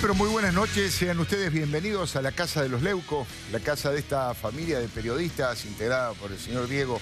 Pero muy buenas noches, sean ustedes bienvenidos a la Casa de los Leuco, la casa de esta familia de periodistas integrada por el señor Diego,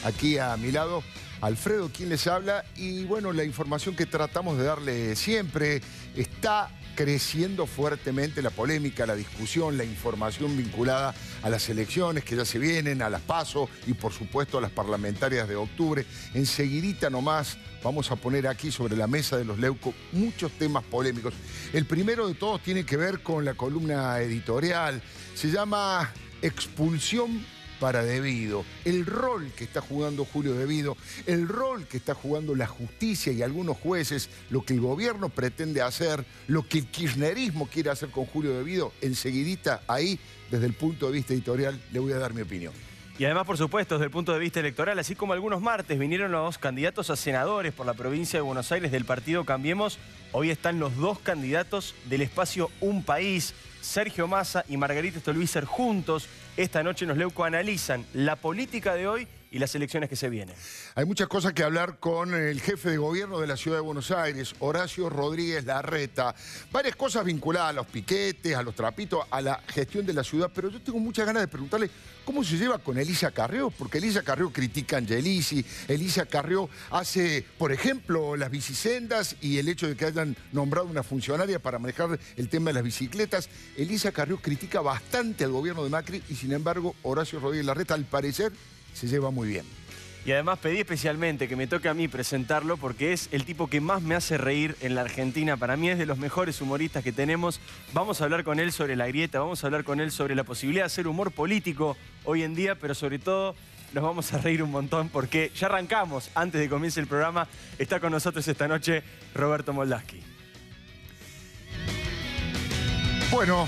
aquí a mi lado, Alfredo quien les habla, y bueno, la información que tratamos de darle siempre está creciendo fuertemente la polémica, la discusión, la información vinculada a las elecciones que ya se vienen, a las PASO y por supuesto a las parlamentarias de octubre. Enseguidita nomás vamos a poner aquí sobre la mesa de los Leuco muchos temas polémicos. El primero de todos tiene que ver con la columna editorial. Se llama Expulsión para Devido. El rol que está jugando Julio Devido, el rol que está jugando la justicia y algunos jueces, lo que el gobierno pretende hacer, lo que el kirchnerismo quiere hacer con Julio Devido, enseguidita ahí, desde el punto de vista editorial, le voy a dar mi opinión. Y además, por supuesto, desde el punto de vista electoral, así como algunos martes vinieron los candidatos a senadores por la provincia de Buenos Aires del partido Cambiemos, hoy están los dos candidatos del espacio Un País, Sergio Massa y Margarita Stolbizer juntos. Esta noche en los Leuco analizan la política de hoy y las elecciones que se vienen. Hay muchas cosas que hablar con el jefe de gobierno de la Ciudad de Buenos Aires, Horacio Rodríguez Larreta. Varias cosas vinculadas a los piquetes, a los trapitos, a la gestión de la ciudad, pero yo tengo muchas ganas de preguntarle cómo se lleva con Elisa Carrió, porque Elisa Carrió critica a Angelici, Elisa Carrió hace, por ejemplo, las bicisendas y el hecho de que hayan nombrado una funcionaria para manejar el tema de las bicicletas. Elisa Carrió critica bastante al gobierno de Macri y sin embargo Horacio Rodríguez Larreta al parecer se lleva muy bien. Y además pedí especialmente que me toque a mí presentarlo porque es el tipo que más me hace reír en la Argentina. Para mí es de los mejores humoristas que tenemos. Vamos a hablar con él sobre la grieta, vamos a hablar con él sobre la posibilidad de hacer humor político hoy en día, pero sobre todo nos vamos a reír un montón porque ya arrancamos. Antes de que comience el programa, está con nosotros esta noche Roberto Moldaski. Bueno,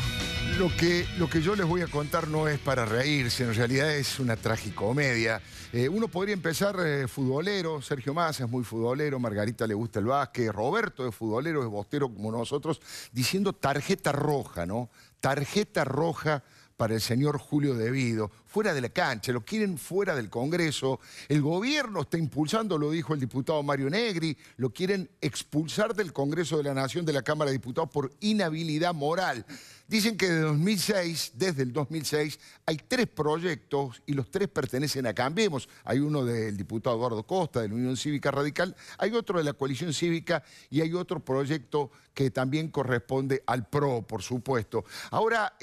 lo que yo les voy a contar no es para reírse, en realidad es una tragicomedia. Uno podría empezar futbolero, Sergio Massa es muy futbolero, Margarita le gusta el básquet, Roberto es futbolero, es bostero como nosotros, diciendo tarjeta roja, ¿no? Tarjeta roja para el señor Julio Devido, fuera de la cancha, lo quieren fuera del Congreso. El gobierno está impulsando, lo dijo el diputado Mario Negri, lo quieren expulsar del Congreso de la Nación, de la Cámara de Diputados, por inhabilidad moral. Dicen que desde el 2006, hay 3 proyectos y los 3 pertenecen a Cambiemos. Hay uno del diputado Eduardo Costa, de la Unión Cívica Radical, hay otro de la Coalición Cívica y hay otro proyecto que también corresponde al PRO, por supuesto. Ahora,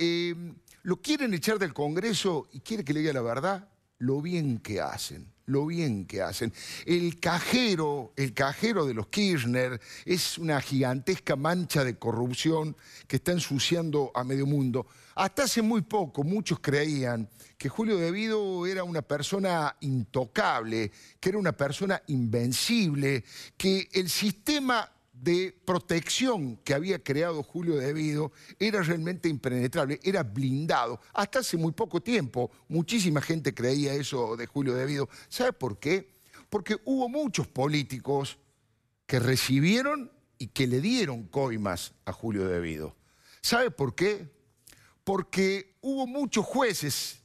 lo quieren echar del Congreso y quiere que le diga la verdad, lo bien que hacen. Lo bien que hacen. El cajero de los Kirchner es una gigantesca mancha de corrupción que está ensuciando a medio mundo. Hasta hace muy poco muchos creían que Julio Devido era una persona intocable, que era una persona invencible, que el sistema de protección que había creado Julio Devido era realmente impenetrable, era blindado. Hasta hace muy poco tiempo, muchísima gente creía eso de Julio Devido. ¿Sabe por qué? Porque hubo muchos políticos que recibieron y que le dieron coimas a Julio Devido. ¿Sabe por qué? Porque hubo muchos jueces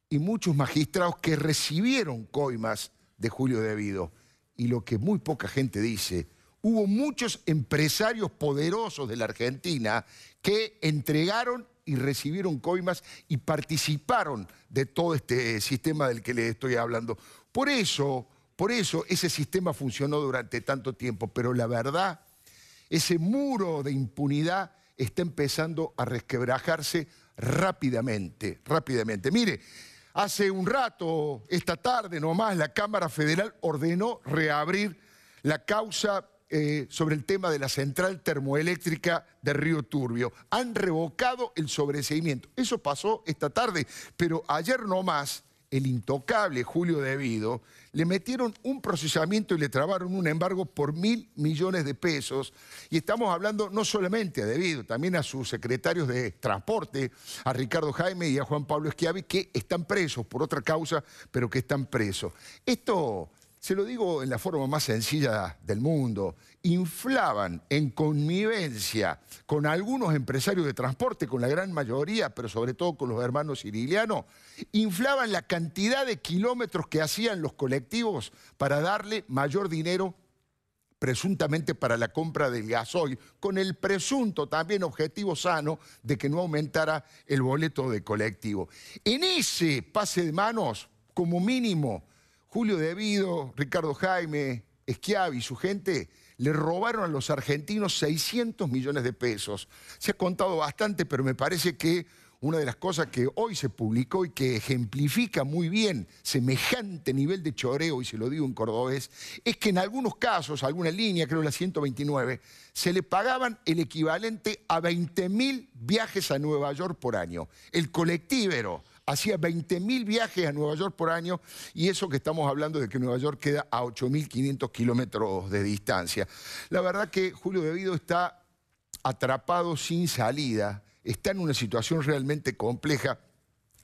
y muchos magistrados que recibieron coimas de Julio Devido. Y lo que muy poca gente dice, hubo muchos empresarios poderosos de la Argentina que entregaron y recibieron coimas y participaron de todo este sistema del que les estoy hablando. Por eso ese sistema funcionó durante tanto tiempo, pero la verdad, ese muro de impunidad está empezando a resquebrajarse rápidamente. Mire, hace un rato, esta tarde nomás, la Cámara Federal ordenó reabrir la causa sobre el tema de la central termoeléctrica de Río Turbio. Han revocado el sobreseimiento. Eso pasó esta tarde, pero ayer nomás el intocable Julio Devido le metieron un procesamiento y le trabaron un embargo por 1.000 millones de pesos. Y estamos hablando no solamente a Devido, también a sus secretarios de transporte, a Ricardo Jaime y a Juan Pablo Schiavi, que están presos por otra causa, pero que están presos. Esto, se lo digo en la forma más sencilla del mundo, inflaban en connivencia con algunos empresarios de transporte, con la gran mayoría, pero sobre todo con los hermanos Cirigliano, inflaban la cantidad de kilómetros que hacían los colectivos para darle mayor dinero presuntamente para la compra del gasoil, con el presunto también objetivo sano de que no aumentara el boleto de colectivo. En ese pase de manos, como mínimo, Julio De Vido, Ricardo Jaime, Schiavi y su gente le robaron a los argentinos 600 millones de pesos. Se ha contado bastante, pero me parece que una de las cosas que hoy se publicó y que ejemplifica muy bien semejante nivel de choreo, y se lo digo en cordobés, es que en algunos casos, alguna línea, creo la 129, se le pagaban el equivalente a 20.000 viajes a Nueva York por año. El colectivero hacía 20.000 viajes a Nueva York por año, y eso que estamos hablando de que Nueva York queda a 8.500 kilómetros de distancia. La verdad que Julio De Vido está atrapado sin salida, está en una situación realmente compleja.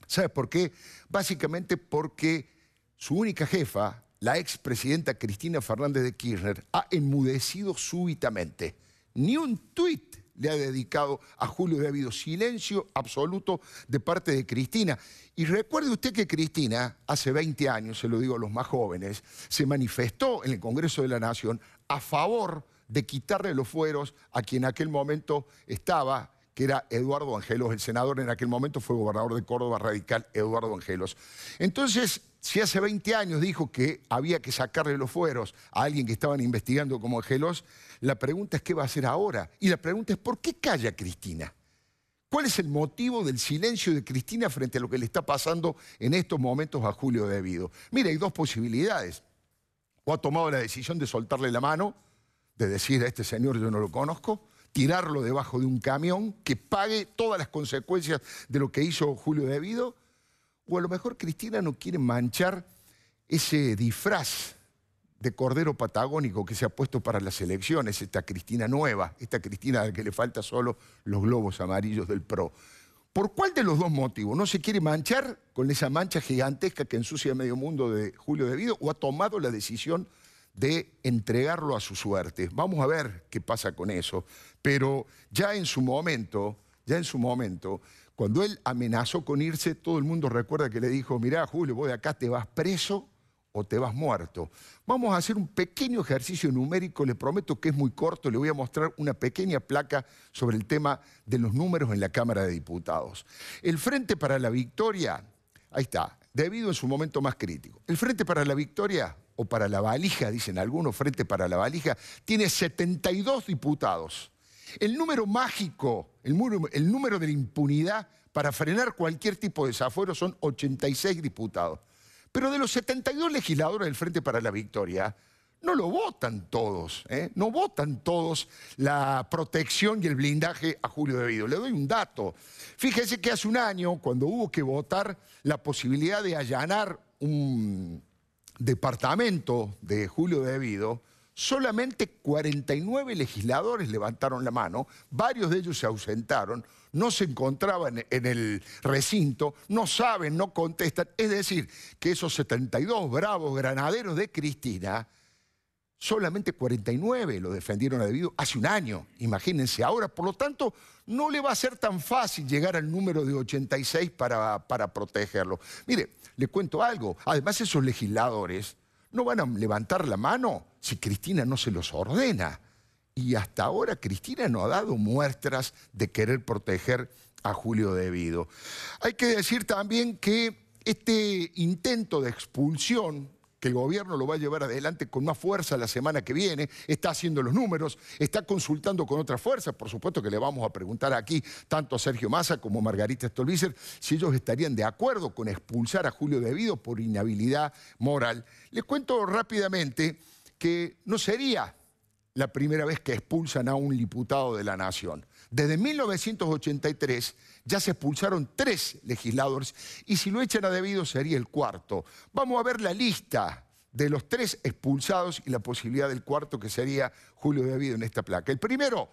¿Sabes por qué? Básicamente porque su única jefa, la expresidenta Cristina Fernández de Kirchner, ha enmudecido súbitamente. Ni un tuit le ha dedicado a Julio De Vido. Silencio absoluto de parte de Cristina. Y recuerde usted que Cristina, hace 20 años, se lo digo a los más jóvenes, se manifestó en el Congreso de la Nación a favor de quitarle los fueros a quien en aquel momento estaba, que era Eduardo Angelos, el senador en aquel momento fue gobernador de Córdoba radical, Eduardo Angelos. Entonces, si hace 20 años dijo que había que sacarle los fueros a alguien que estaban investigando como Angelos, la pregunta es qué va a hacer ahora. Y la pregunta es ¿por qué calla Cristina? ¿Cuál es el motivo del silencio de Cristina frente a lo que le está pasando en estos momentos a Julio De Vido? Mira, hay dos posibilidades. O ha tomado la decisión de soltarle la mano, de decir a este señor yo no lo conozco, tirarlo debajo de un camión que pague todas las consecuencias de lo que hizo Julio De Vido, o a lo mejor Cristina no quiere manchar ese disfraz de cordero patagónico que se ha puesto para las elecciones, esta Cristina nueva, esta Cristina a la que le falta solo los globos amarillos del PRO. ¿Por cuál de los dos motivos? ¿No se quiere manchar con esa mancha gigantesca que ensucia medio mundo de Julio De Vido, o ha tomado la decisión de entregarlo a su suerte? Vamos a ver qué pasa con eso. Pero ya en su momento, cuando él amenazó con irse, todo el mundo recuerda que le dijo, mirá Julio, vos de acá te vas preso o te vas muerto. Vamos a hacer un pequeño ejercicio numérico, le prometo que es muy corto, le voy a mostrar una pequeña placa sobre el tema de los números en la Cámara de Diputados. El Frente para la Victoria, ahí está, De Vido en su momento más crítico. El Frente para la Victoria, o para la valija, dicen algunos, Frente para la Valija, tiene 72 diputados. El número mágico, el número de la impunidad para frenar cualquier tipo de desafuero son 86 diputados. Pero de los 72 legisladores del Frente para la Victoria, no lo votan todos, no votan todos la protección y el blindaje a Julio De Vido. Le doy un dato. Fíjese que hace un año, cuando hubo que votar la posibilidad de allanar un departamento de Julio De Vido, solamente 49 legisladores levantaron la mano, varios de ellos se ausentaron, no se encontraban en el recinto, no saben, no contestan. Es decir, que esos 72 bravos granaderos de Cristina, solamente 49 lo defendieron a De Vido hace un año, imagínense ahora. Por lo tanto, no le va a ser tan fácil llegar al número de 86 para protegerlo. Mire, le cuento algo, además esos legisladores no van a levantar la mano si Cristina no se los ordena. Y hasta ahora Cristina no ha dado muestras de querer proteger a Julio De Vido. Hay que decir también que este intento de expulsión, que el gobierno lo va a llevar adelante con más fuerza la semana que viene, está haciendo los números, está consultando con otras fuerzas. Por supuesto que le vamos a preguntar aquí tanto a Sergio Massa como a Margarita Stolbizer si ellos estarían de acuerdo con expulsar a Julio De Vido por inhabilidad moral. Les cuento rápidamente que no sería la primera vez que expulsan a un diputado de la Nación. Desde 1983 ya se expulsaron 3 legisladores y si lo echan a De Vido sería el cuarto. Vamos a ver la lista de los 3 expulsados y la posibilidad del cuarto, que sería Julio De Vido en esta placa. El primero,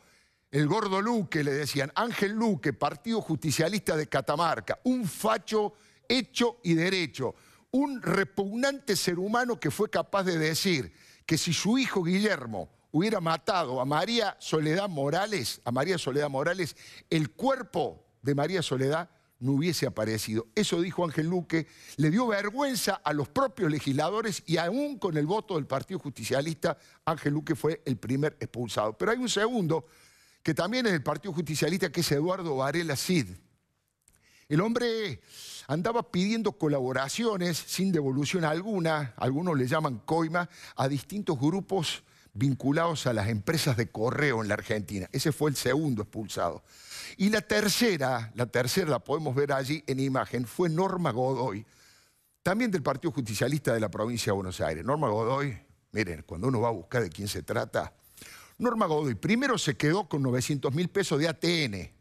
el gordo Luque, le decían, Ángel Luque, Partido Justicialista de Catamarca, un facho hecho y derecho, un repugnante ser humano que fue capaz de decir que si su hijo Guillermo hubiera matado a María Soledad Morales, el cuerpo de María Soledad no hubiese aparecido. Eso dijo Ángel Luque, le dio vergüenza a los propios legisladores y aún con el voto del Partido Justicialista, Ángel Luque fue el primer expulsado. Pero hay un segundo, que también es del Partido Justicialista, que es Eduardo Varela Cid. El hombre andaba pidiendo colaboraciones sin devolución alguna, algunos le llaman coima, a distintos grupos vinculados a las empresas de correo en la Argentina. Ese fue el segundo expulsado. Y la tercera la podemos ver allí en imagen, fue Norma Godoy, también del Partido Justicialista de la provincia de Buenos Aires. Norma Godoy, miren, cuando uno va a buscar de quién se trata, Norma Godoy primero se quedó con 900.000 pesos de ATN,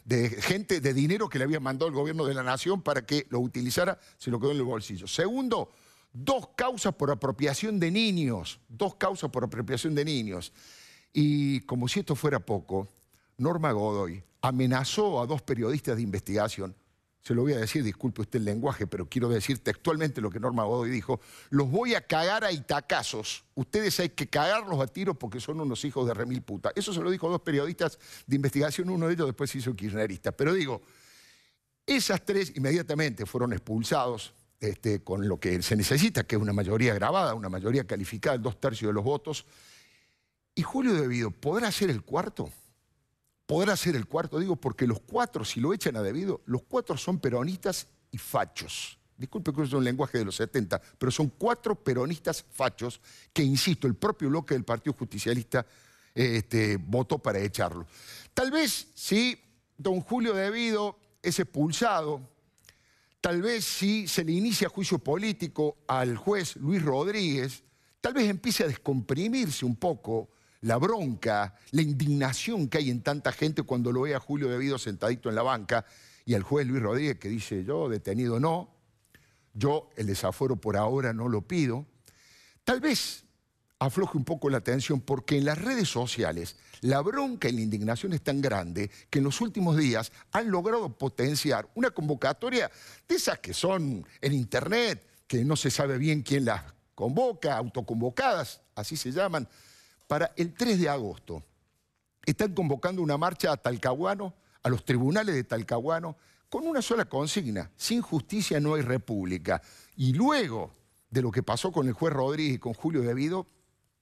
de dinero que le había mandado el gobierno de la Nación para que lo utilizara, se lo quedó en el bolsillo. Segundo, 2 causas por apropiación de niños, 2 causas por apropiación de niños. Y como si esto fuera poco, Norma Godoy amenazó a 2 periodistas de investigación. Se lo voy a decir, disculpe usted el lenguaje, pero quiero decir textualmente lo que Norma Godoy dijo. Los voy a cagar a itacazos. Ustedes hay que cagarlos a tiros porque son unos hijos de remil puta. Eso se lo dijo a 2 periodistas de investigación, uno de ellos después se hizo kirchnerista. Pero digo, esas 3 inmediatamente fueron expulsados con lo que se necesita, que es una mayoría grabada, una mayoría calificada, 2/3 de los votos. ¿Y Julio De Vido podrá ser el cuarto? Podrá ser el cuarto, digo, porque los 4, si lo echan a De Vido, los 4 son peronistas y fachos. Disculpe que uso un lenguaje de los 70, pero son 4 peronistas fachos que, insisto, el propio bloque del Partido Justicialista votó para echarlo. Tal vez si don Julio De Vido es expulsado, tal vez si se le inicia juicio político al juez Luis Rodríguez, tal vez empiece a descomprimirse un poco la bronca, la indignación que hay en tanta gente cuando lo ve a Julio De Vido sentadito en la banca y al juez Luis Rodríguez que dice, yo detenido no, yo el desafuero por ahora no lo pido. Tal vez afloje un poco la tensión porque en las redes sociales la bronca y la indignación es tan grande que en los últimos días han logrado potenciar una convocatoria de esas que son en internet, que no se sabe bien quién las convoca, autoconvocadas, así se llaman, para el 3 de agosto. Están convocando una marcha a Talcahuano, a los tribunales de Talcahuano, con una sola consigna: sin justicia no hay república. Y luego de lo que pasó con el juez Rodríguez y con Julio De Vido,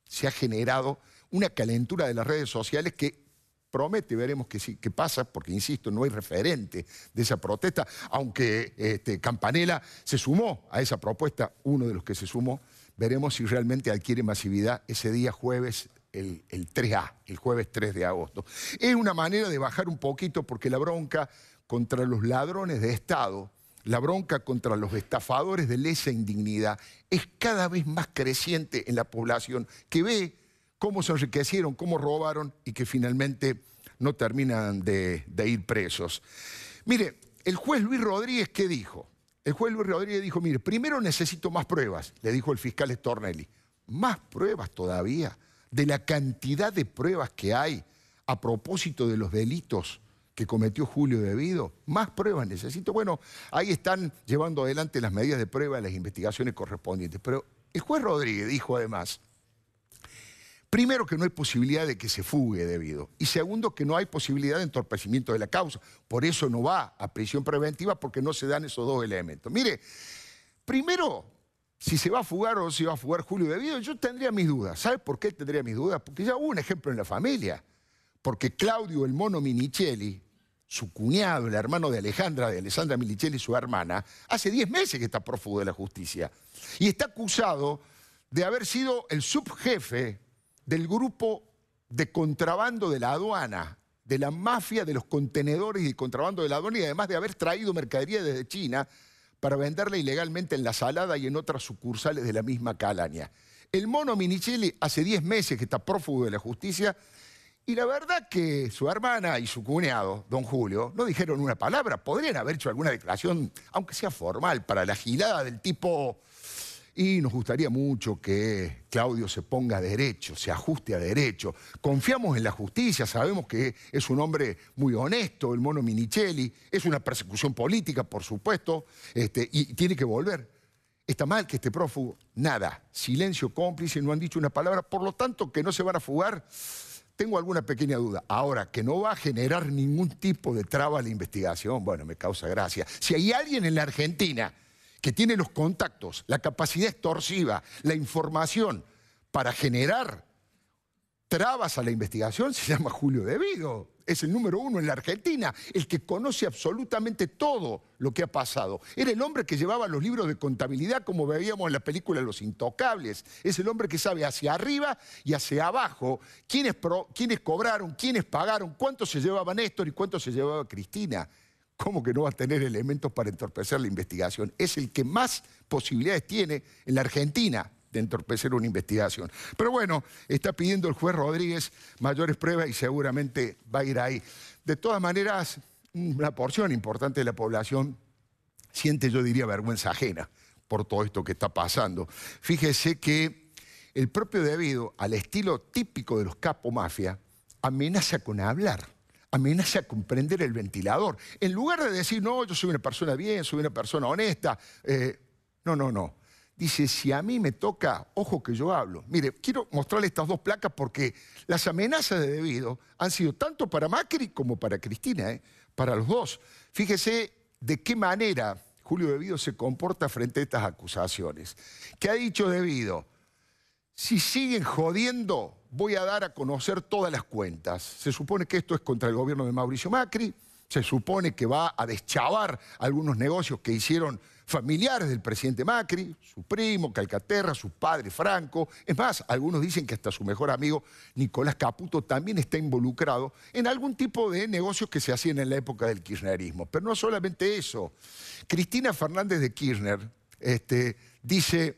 se ha generado una calentura de las redes sociales que promete, veremos que sí, que pasa, porque insisto, no hay referente de esa protesta, aunque Campanella se sumó a esa propuesta, uno de los que se sumó. Veremos si realmente adquiere masividad ese día jueves, el 3A, el jueves 3 de agosto. Es una manera de bajar un poquito porque la bronca contra los ladrones de Estado, la bronca contra los estafadores de lesa indignidad es cada vez más creciente en la población que ve cómo se enriquecieron, cómo robaron y que finalmente no terminan de ir presos. Mire, el juez Luis Rodríguez, ¿qué dijo? El juez Luis Rodríguez dijo, mire, primero necesito más pruebas, le dijo el fiscal Stornelli. ¿Más pruebas todavía? De la cantidad de pruebas que hay a propósito de los delitos que cometió Julio De Vido. Más pruebas necesito. Bueno, ahí están llevando adelante las medidas de prueba, las investigaciones correspondientes. Pero el juez Rodríguez dijo además, primero que no hay posibilidad de que se fugue De Vido. Y segundo que no hay posibilidad de entorpecimiento de la causa. Por eso no va a prisión preventiva porque no se dan esos 2 elementos. Mire, primero, si se va a fugar o no se va a fugar Julio De Vido, yo tendría mis dudas. ¿Sabe por qué tendría mis dudas? Porque ya hubo un ejemplo en la familia. Porque Claudio el Mono Minichelli, su cuñado, el hermano de Alessandra Minichelli, su hermana, hace 10 meses que está prófugo de la justicia. Y está acusado de haber sido el subjefe del grupo de contrabando de la aduana, de la mafia de los contenedores y de contrabando de la aduana, y además de haber traído mercadería desde China para venderla ilegalmente en La Salada y en otras sucursales de la misma calaña. El Mono Minichelli hace 10 meses que está prófugo de la justicia y la verdad que su hermana y su cuñado, don Julio, no dijeron una palabra. Podrían haber hecho alguna declaración, aunque sea formal, para la gilada del tipo... Y nos gustaría mucho que Claudio se ponga a derecho, se ajuste a derecho. Confiamos en la justicia, sabemos que es un hombre muy honesto, el Mono Minichelli. Es una persecución política, por supuesto, y tiene que volver. ¿Está mal que esté prófugo? Nada. Silencio cómplice, no han dicho una palabra. Por lo tanto, que no se van a fugar, tengo alguna pequeña duda. Ahora, que no va a generar ningún tipo de traba a la investigación, bueno, me causa gracia. Si hay alguien en la Argentina que tiene los contactos, la capacidad extorsiva, la información para generar trabas a la investigación, se llama Julio De Vido. Es el número 1 en la Argentina, el que conoce absolutamente todo lo que ha pasado. Era el hombre que llevaba los libros de contabilidad, como veíamos en la película Los Intocables. Es el hombre que sabe hacia arriba y hacia abajo quiénes cobraron, quiénes pagaron, cuánto se llevaba Néstor y cuánto se llevaba Cristina. ¿Cómo que no va a tener elementos para entorpecer la investigación? Es el que más posibilidades tiene en la Argentina de entorpecer una investigación. Pero bueno, está pidiendo el juez Rodríguez mayores pruebas y seguramente va a ir ahí. De todas maneras, una porción importante de la población siente, yo diría, vergüenza ajena por todo esto que está pasando. Fíjese que el propio De Vido, al estilo típico de los capo mafia, amenaza con hablar, amenaza con prender el ventilador. En lugar de decir, no, yo soy una persona bien, soy una persona honesta, no. Dice, si a mí me toca, ojo que yo hablo. Mire, quiero mostrarle estas dos placas porque las amenazas de De Vido han sido tanto para Macri como para Cristina, para los dos. Fíjese de qué manera Julio De Vido se comporta frente a estas acusaciones. ¿Qué ha dicho De Vido? Si siguen jodiendo, voy a dar a conocer todas las cuentas. Se supone que esto es contra el gobierno de Mauricio Macri, se supone que va a deschavar algunos negocios que hicieron familiares del presidente Macri, su primo, Calcaterra, su padre Franco. Es más, algunos dicen que hasta su mejor amigo Nicolás Caputo también está involucrado en algún tipo de negocios que se hacían en la época del kirchnerismo. Pero no solamente eso. Cristina Fernández de Kirchner dice,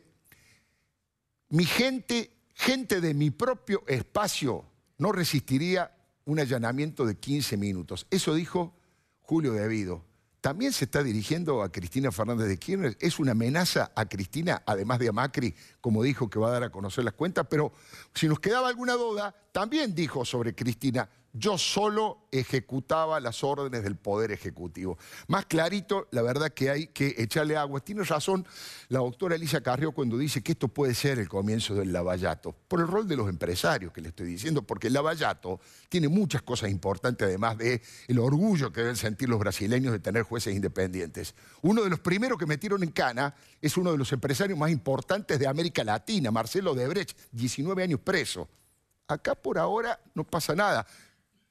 mi gente de mi propio espacio no resistiría un allanamiento de 15 minutos. Eso dijo Julio De Vido. También se está dirigiendo a Cristina Fernández de Kirchner. Es una amenaza a Cristina, además de a Macri, como dijo que va a dar a conocer las cuentas. Pero si nos quedaba alguna duda, también dijo sobre Cristina, yo solo ejecutaba las órdenes del Poder Ejecutivo. Más clarito, la verdad que hay que echarle agua. Tiene razón la doctora Elisa Carrió cuando dice que esto puede ser el comienzo del lavallato, por el rol de los empresarios que le estoy diciendo, porque el lavallato tiene muchas cosas importantes, además del orgullo que deben sentir los brasileños de tener jueces independientes. Uno de los primeros que metieron en cana es uno de los empresarios más importantes de América Latina, Marcelo Odebrecht, 19 años preso. Acá por ahora no pasa nada.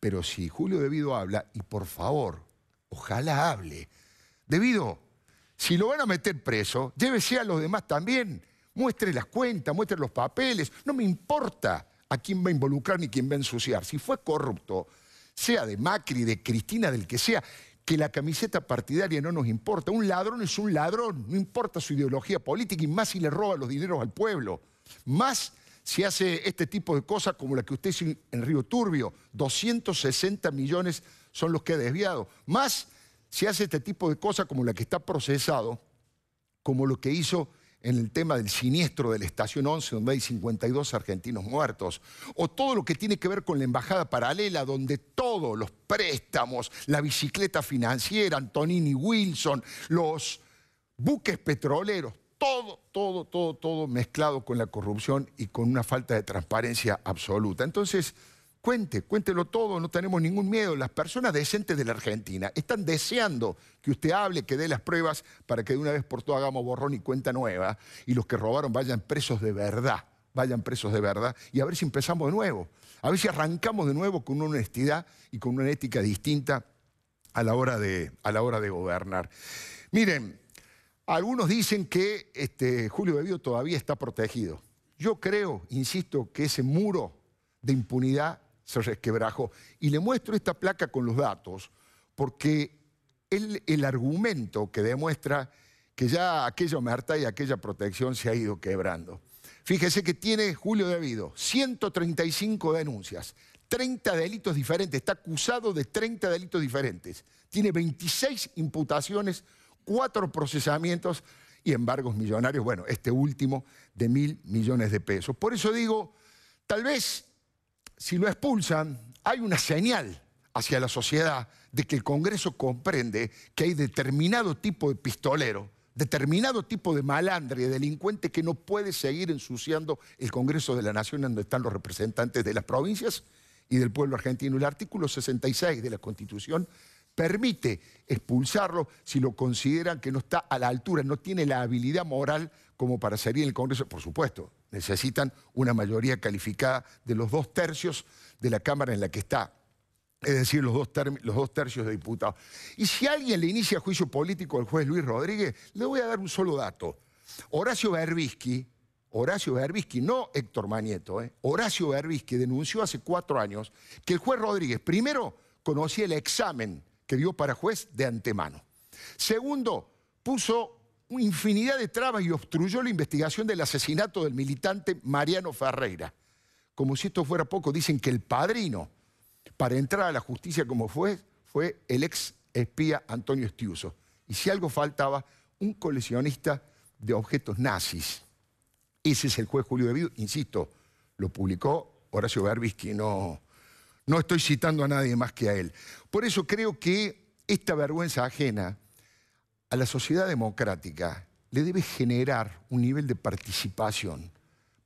Pero si Julio De Vido habla, y por favor, ojalá hable. De Vido, si lo van a meter preso, llévese a los demás también. Muestre las cuentas, muestre los papeles. No me importa a quién va a involucrar ni quién va a ensuciar. Si fue corrupto, sea de Macri, de Cristina, del que sea, que la camiseta partidaria no nos importa. Un ladrón es un ladrón, no importa su ideología política, y más si le roba los dineros al pueblo. Más si hace este tipo de cosas como la que usted hizo en Río Turbio, 260 millones son los que ha desviado. Más si hace este tipo de cosas como la que está procesado, como lo que hizo en el tema del siniestro de la Estación 11, donde hay 52 argentinos muertos, o todo lo que tiene que ver con la embajada paralela, donde todos los préstamos, la bicicleta financiera, Antonini Wilson, los buques petroleros, todo mezclado con la corrupción y con una falta de transparencia absoluta. Entonces, cuéntelo todo, no tenemos ningún miedo. Las personas decentes de la Argentina están deseando que usted hable, que dé las pruebas para que de una vez por todas hagamos borrón y cuenta nueva y los que robaron vayan presos de verdad, y a ver si empezamos de nuevo, a ver si arrancamos de nuevo con una honestidad y con una ética distinta a la hora de gobernar. Miren, algunos dicen que Julio De Vido todavía está protegido. Yo creo, insisto, que ese muro de impunidad se resquebrajó. Y le muestro esta placa con los datos porque es el argumento que demuestra que ya aquella omertad y aquella protección se ha ido quebrando. Fíjese que tiene Julio De Vido 135 denuncias, 30 delitos diferentes, está acusado de 30 delitos diferentes. Tiene 26 imputaciones, 4 procesamientos y embargos millonarios, bueno, este último de 1.000 millones de pesos. Por eso digo, tal vez si lo expulsan, hay una señal hacia la sociedad de que el Congreso comprende que hay determinado tipo de pistolero, determinado tipo de malandro y de delincuente que no puede seguir ensuciando el Congreso de la Nación donde están los representantes de las provincias y del pueblo argentino. El artículo 66 de la Constitución permite expulsarlo si lo consideran que no está a la altura, no tiene la habilidad moral como para salir en el Congreso. Por supuesto, necesitan una mayoría calificada de los 2/3 de la Cámara en la que está, es decir, los dos tercios de diputados. Y si alguien le inicia juicio político al juez Luis Rodríguez, le voy a dar un solo dato. Horacio Berbisky, no Héctor Manieto, Horacio Berbisky denunció hace 4 años que el juez Rodríguez, primero, conocía el examen que dio para juez de antemano. Segundo, puso una infinidad de trabas y obstruyó la investigación del asesinato del militante Mariano Ferreira. Como si esto fuera poco, dicen que el padrino para entrar a la justicia como fue el ex espía Antonio Estiuso. Y si algo faltaba, un coleccionista de objetos nazis. Ese es el juez Julio De Vido, insisto, lo publicó Horacio Berbisky, no estoy citando a nadie más que a él. Por eso creo que esta vergüenza ajena a la sociedad democrática le debe generar un nivel de participación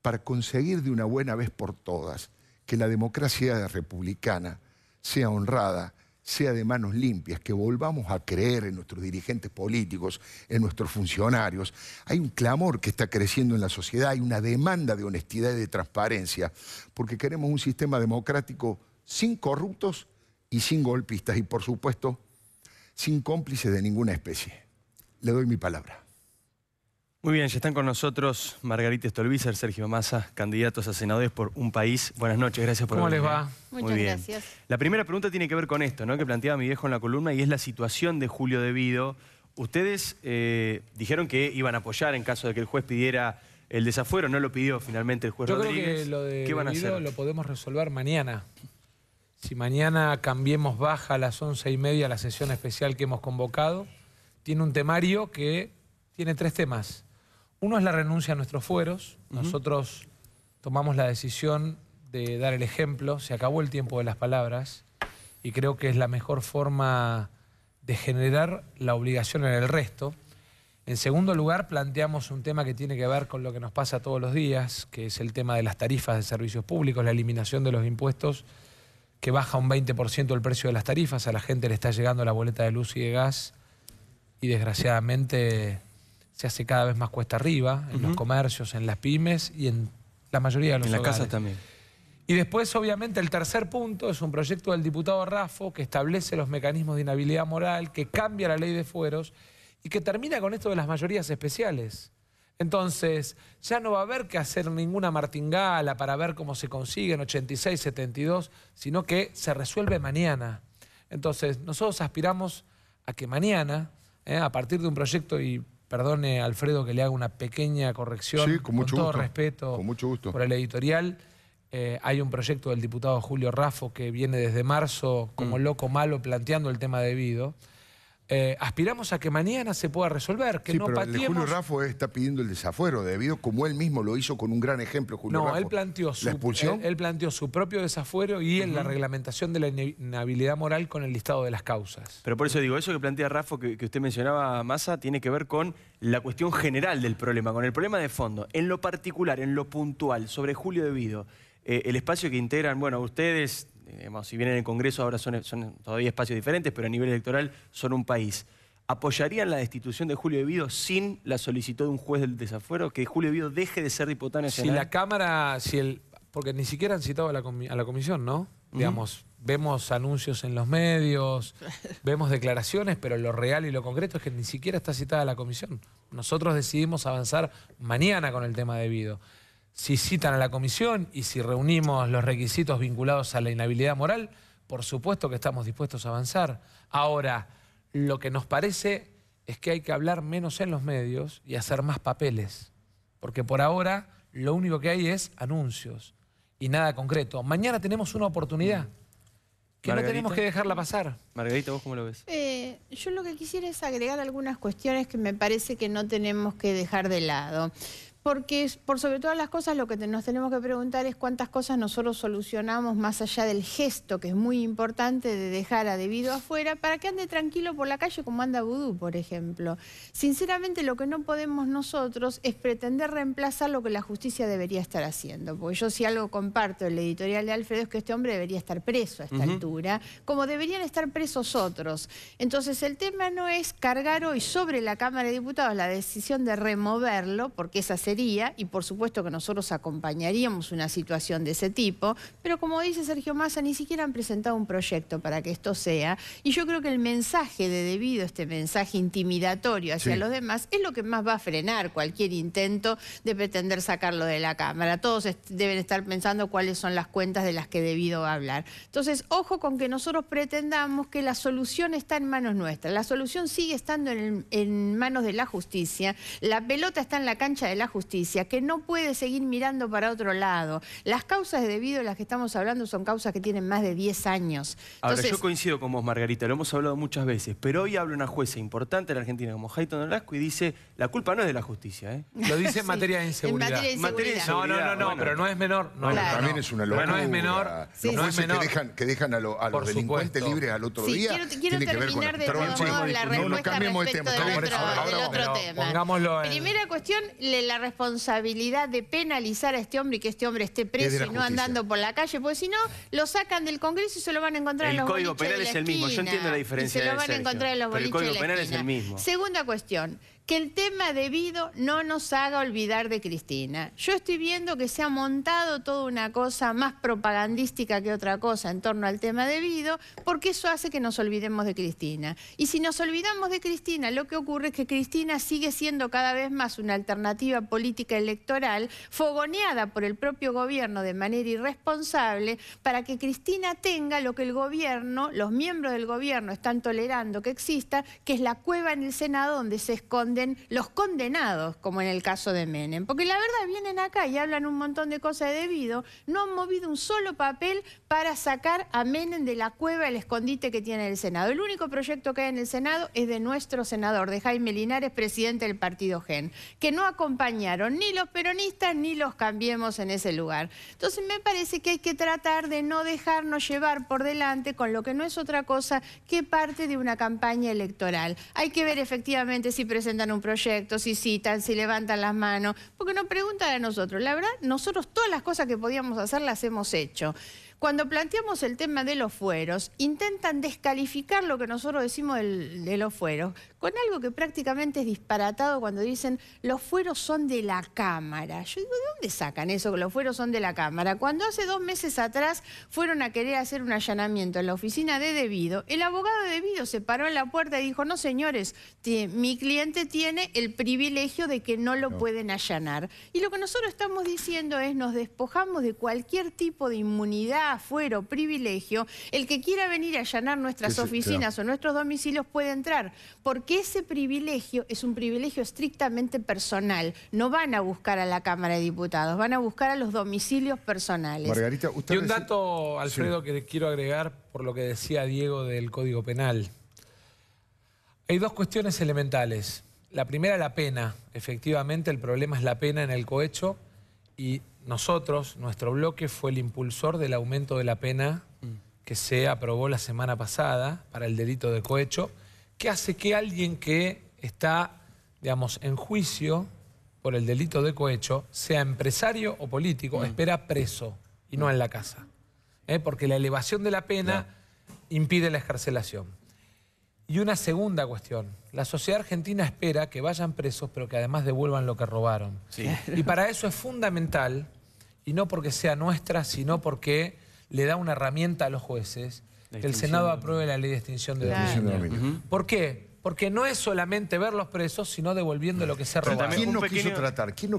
para conseguir de una buena vez por todas que la democracia republicana sea honrada, sea de manos limpias, que volvamos a creer en nuestros dirigentes políticos, en nuestros funcionarios. Hay un clamor que está creciendo en la sociedad, hay una demanda de honestidad y de transparencia, porque queremos un sistema democrático sin corruptos y sin golpistas, y por supuesto, sin cómplices de ninguna especie. Le doy mi palabra. Muy bien, ya están con nosotros Margarita Stolbizer, Sergio Massa, candidatos a senadores por un país. Buenas noches, gracias por venir. ¿Cómo les va? Muchas gracias. La primera pregunta tiene que ver con esto, ¿no?, que planteaba mi viejo en la columna, y es la situación de Julio De Vido. Ustedes dijeron que iban a apoyar en caso de que el juez pidiera el desafuero, no lo pidió finalmente el juez Rodríguez. Yo creo que lo de ¿Qué van a Vido hacer? lo podemos resolver mañana. Si mañana Cambiemos baja a las 11:30 la sesión especial que hemos convocado, tiene un temario que tiene 3 temas. Uno es la renuncia a nuestros fueros. Nosotros tomamos la decisión de dar el ejemplo. Se acabó el tiempo de las palabras y creo que es la mejor forma de generar la obligación en el resto. En segundo lugar, planteamos un tema que tiene que ver con lo que nos pasa todos los días, que es el tema de las tarifas de servicios públicos, la eliminación de los impuestos, que baja un 20% el precio de las tarifas. A la gente le está llegando la boleta de luz y de gas y desgraciadamente se hace cada vez más cuesta arriba en los comercios, en las pymes y en la mayoría de los hogares. En las casas también. Y después, obviamente, el tercer punto es un proyecto del diputado Raffo que establece los mecanismos de inhabilidad moral, que cambia la ley de fueros y que termina con esto de las mayorías especiales. Entonces, ya no va a haber que hacer ninguna martingala para ver cómo se consiguen 86, 72, sino que se resuelve mañana. Entonces, nosotros aspiramos a que mañana, a partir de un proyecto, y perdone Alfredo que le haga una pequeña corrección, sí, con mucho todo gusto, respeto con mucho gusto. por el editorial, hay un proyecto del diputado Julio Raffo que viene desde marzo como loco malo planteando el tema de Vido. Aspiramos a que mañana se pueda resolver, que sí, no pero pateemos. Julio Raffo está pidiendo el desafuero de Vido, como él mismo lo hizo con un gran ejemplo, Julio Raffo. No, él planteó ¿La expulsión? él planteó su propio desafuero y en la reglamentación de la inhabilidad moral con el listado de las causas. Pero por eso digo, eso que plantea Raffo, que usted mencionaba, Massa, tiene que ver con la cuestión general del problema, con el problema de fondo. En lo particular, en lo puntual, sobre Julio De Vido, el espacio que integran, bueno, ustedes, si bien en el Congreso ahora son todavía espacios diferentes, pero a nivel electoral son un país. ¿Apoyarían la destitución de Julio De Vido sin la solicitud de un juez del desafuero? ¿Que Julio De Vido deje de ser diputado nacional? Si la Cámara, porque ni siquiera han citado a la comisión, ¿no? Digamos, vemos anuncios en los medios, vemos declaraciones, pero lo real y lo concreto es que ni siquiera está citada la comisión. Nosotros decidimos avanzar mañana con el tema de Vido. Si citan a la comisión y si reunimos los requisitos vinculados a la inhabilidad moral, por supuesto que estamos dispuestos a avanzar. Ahora, lo que nos parece es que hay que hablar menos en los medios y hacer más papeles. Porque por ahora lo único que hay es anuncios y nada concreto. Mañana tenemos una oportunidad que no tenemos que dejarla pasar. Margarita, ¿vos cómo lo ves? Yo lo que quisiera es agregar algunas cuestiones que me parece que no tenemos que dejar de lado. Porque por sobre todas las cosas lo que nos tenemos que preguntar es cuántas cosas nosotros solucionamos más allá del gesto, que es muy importante, de dejar a Debido afuera para que ande tranquilo por la calle como anda Vudú, por ejemplo. Sinceramente lo que no podemos nosotros es pretender reemplazar lo que la justicia debería estar haciendo. Porque yo si algo comparto el editorial de Alfredo es que este hombre debería estar preso a esta altura, como deberían estar presos otros. Entonces el tema no es cargar hoy sobre la Cámara de Diputados la decisión de removerlo, porque esa sería, y por supuesto que nosotros acompañaríamos una situación de ese tipo, pero como dice Sergio Massa, ni siquiera han presentado un proyecto para que esto sea, y yo creo que el mensaje de Debido, este mensaje intimidatorio hacia los demás, es lo que más va a frenar cualquier intento de pretender sacarlo de la Cámara. Todos deben estar pensando cuáles son las cuentas de las que Debido va a hablar. Entonces, ojo con que nosotros pretendamos que la solución está en manos nuestras. La solución sigue estando en manos de la justicia. La pelota está en la cancha de la justicia, que no puede seguir mirando para otro lado. Las causas de Debido de las que estamos hablando son causas que tienen más de 10 años. Ahora, yo coincido con vos, Margarita, lo hemos hablado muchas veces, pero hoy habla una jueza importante en Argentina como Hayton Nolasco y dice, la culpa no es de la justicia, ¿eh? Lo dice en materia de inseguridad. En materia de inseguridad. No, pero no es menor. No, claro. también es una locura. No es menor. Los no es jueces menor. que dejan a los delincuentes libres al otro día. Quiero terminar de todos modos la respuesta respecto del otro tema. Pongámoslo en... Primera cuestión, la responsabilidad de penalizar a este hombre y que este hombre esté preso y no andando por la calle, porque si no, lo sacan del Congreso y se lo van a encontrar en los boliches de la esquina. El Código Penal es el mismo, yo entiendo la diferencia de se lo van a encontrar en los boliches de la esquina. Pero el Código Penal es el mismo. Segunda cuestión, que el tema Debido no nos haga olvidar de Cristina. Yo estoy viendo que se ha montado toda una cosa más propagandística que otra cosa en torno al tema Debido, porque eso hace que nos olvidemos de Cristina. Y si nos olvidamos de Cristina, lo que ocurre es que Cristina sigue siendo cada vez más una alternativa política electoral, fogoneada por el propio gobierno de manera irresponsable, para que Cristina tenga lo que el gobierno, los miembros del gobierno están tolerando que exista, que es la cueva en el Senado donde se esconde los condenados, como en el caso de Menem. Porque la verdad vienen acá y hablan un montón de cosas de Debido, no han movido un solo papel para sacar a Menem de la cueva, el escondite que tiene el Senado. El único proyecto que hay en el Senado es de nuestro senador, de Jaime Linares, presidente del partido GEN, que no acompañaron ni los peronistas ni los Cambiemos en ese lugar. Entonces me parece que hay que tratar de no dejarnos llevar por delante con lo que no es otra cosa que parte de una campaña electoral. Hay que ver efectivamente si presentan un proyecto, si citan, si levantan las manos, porque nos preguntan a nosotros. La verdad, nosotros todas las cosas que podíamos hacer las hemos hecho. Cuando planteamos el tema de los fueros, intentan descalificar lo que nosotros decimos de los fueros, con algo que prácticamente es disparatado cuando dicen los fueros son de la Cámara. Yo digo, ¿de dónde sacan eso que los fueros son de la Cámara? Cuando hace 2 meses atrás fueron a querer hacer un allanamiento en la oficina de Debido, el abogado de Debido se paró en la puerta y dijo, no señores, mi cliente tiene el privilegio de que no lo pueden allanar. Y lo que nosotros estamos diciendo es, nos despojamos de cualquier tipo de inmunidad, fuero, privilegio. El que quiera venir a allanar nuestras oficinas o nuestros domicilios puede entrar, porque ese privilegio es un privilegio estrictamente personal. No van a buscar a la Cámara de Diputados, van a buscar a los domicilios personales. Margarita, usted... Y un dato, Alfredo, que quiero agregar por lo que decía Diego del Código Penal. Hay 2 cuestiones elementales. La primera, la pena. Efectivamente, el problema es la pena en el cohecho y nosotros, nuestro bloque, fue el impulsor del aumento de la pena que se aprobó la semana pasada para el delito de cohecho, que hace que alguien que está, digamos, en juicio por el delito de cohecho, sea empresario o político, espera preso y no en la casa. Porque la elevación de la pena impide la excarcelación. Y una segunda cuestión, la sociedad argentina espera que vayan presos, pero que además devuelvan lo que robaron. Sí. Y para eso es fundamental, y no porque sea nuestra, sino porque le da una herramienta a los jueces, que el Senado apruebe la ley de extinción de dominio. ¿Por qué? Porque no es solamente verlos presos, sino devolviendo lo que se ha robado. ¿Quién no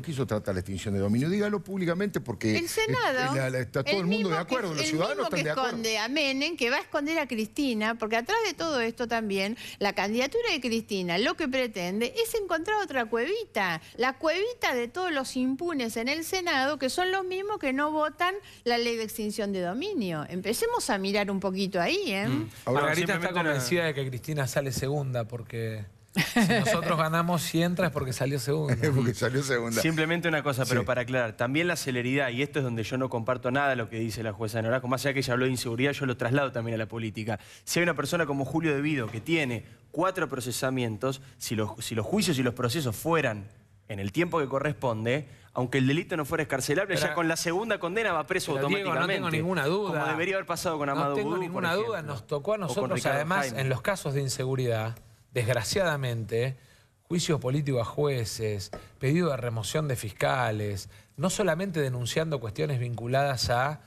quiso tratar la extinción de dominio? Dígalo públicamente porque... El Senado. Está todo el mundo de acuerdo, los ciudadanos están de acuerdo. El mismo que esconde a Menem, que va a esconder a Cristina, porque atrás de todo esto también, la candidatura de Cristina lo que pretende es encontrar otra cuevita. La cuevita de todos los impunes en el Senado, que son los mismos que no votan la ley de extinción de dominio. Empecemos a mirar un poquito ahí, ¿eh? Margarita está convencida de que Cristina sale segunda porque Si nosotros ganamos, si entra es porque salió segunda. Porque salió segunda. Simplemente una cosa, pero Sí. para aclarar, también la celeridad, y esto es donde yo no comparto nada de lo que dice la jueza de Nolasco, más allá que ella habló de inseguridad, yo lo traslado también a la política. Si hay una persona como Julio De Vido que tiene 4 procesamientos, si los juicios y los procesos fueran en el tiempo que corresponde, aunque el delito no fuera escarcelable, Pero, ya con la segunda condena va preso pero, Diego, automáticamente. no tengo ninguna duda. Como debería haber pasado con Amado No tengo Vudú, ninguna por duda. ejemplo. Nos tocó a O con nosotros, Ricardo además, Jaime. en los casos de inseguridad, desgraciadamente, juicios políticos a jueces, pedido de remoción de fiscales, no solamente denunciando cuestiones vinculadas a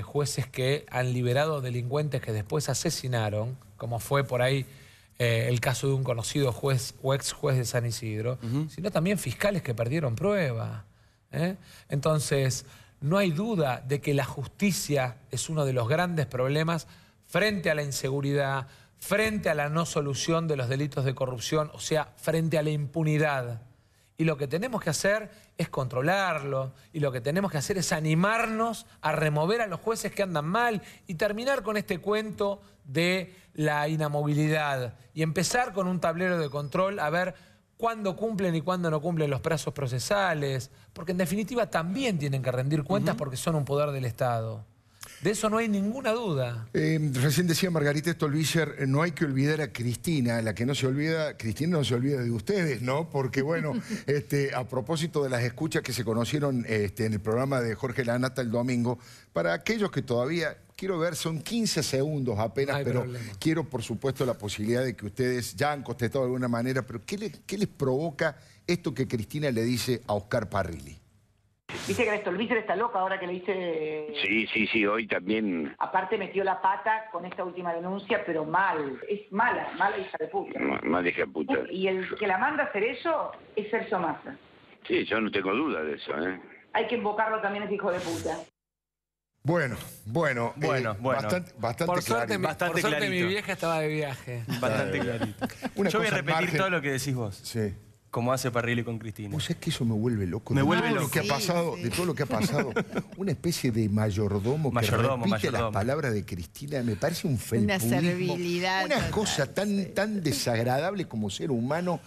jueces que han liberado delincuentes que después asesinaron, como fue por ahí el caso de un conocido juez o ex juez de San Isidro, sino también fiscales que perdieron prueba. Entonces, no hay duda de que la justicia es uno de los grandes problemas frente a la inseguridad, frente a la no solución de los delitos de corrupción, o sea, frente a la impunidad. Y lo que tenemos que hacer es controlarlo, y lo que tenemos que hacer es animarnos a remover a los jueces que andan mal y terminar con este cuento de la inamovilidad y empezar con un tablero de control a ver cuándo cumplen y cuándo no cumplen los plazos procesales, porque en definitiva también tienen que rendir cuentas porque son un poder del Estado. De eso no hay ninguna duda. Recién decía Margarita Stolbizer, no hay que olvidar a Cristina, la que no se olvida, Cristina no se olvida de ustedes, ¿no? Porque bueno, a propósito de las escuchas que se conocieron en el programa de Jorge Lanata el domingo, para aquellos que todavía, quiero ver, son 15 segundos apenas, No hay pero problema. quiero por supuesto la posibilidad de que ustedes ya han contestado de alguna manera, pero ¿qué les provoca esto que Cristina le dice a Oscar Parrilli? Dice que la Stolbizer está loca ahora que le dice... Sí, hoy también Aparte metió la pata con esta última denuncia, pero mal. Es mala hija de puta. más hija de puta. Y el que la manda a hacer eso es Sergio Massa. Sí, yo no tengo duda de eso, ¿eh? Hay que invocarlo también a ese hijo de puta. Bueno. Bueno. Bastante Por suerte, clarito. Bastante mi clarito. vieja estaba de viaje. Bastante clarito. Una Yo voy a cosa al repetir margen. todo lo que decís vos, Sí. como hace Parrilli con Cristina. ¿Vos sabés que eso me vuelve loco? Me De vuelve todo loco. Lo que ha Sí, pasado, sí. De todo lo que ha pasado. Una especie de mayordomo que repite las palabras de Cristina. Me parece un felpunismo. servilidad Una total, cosa tan desagradable como ser humano.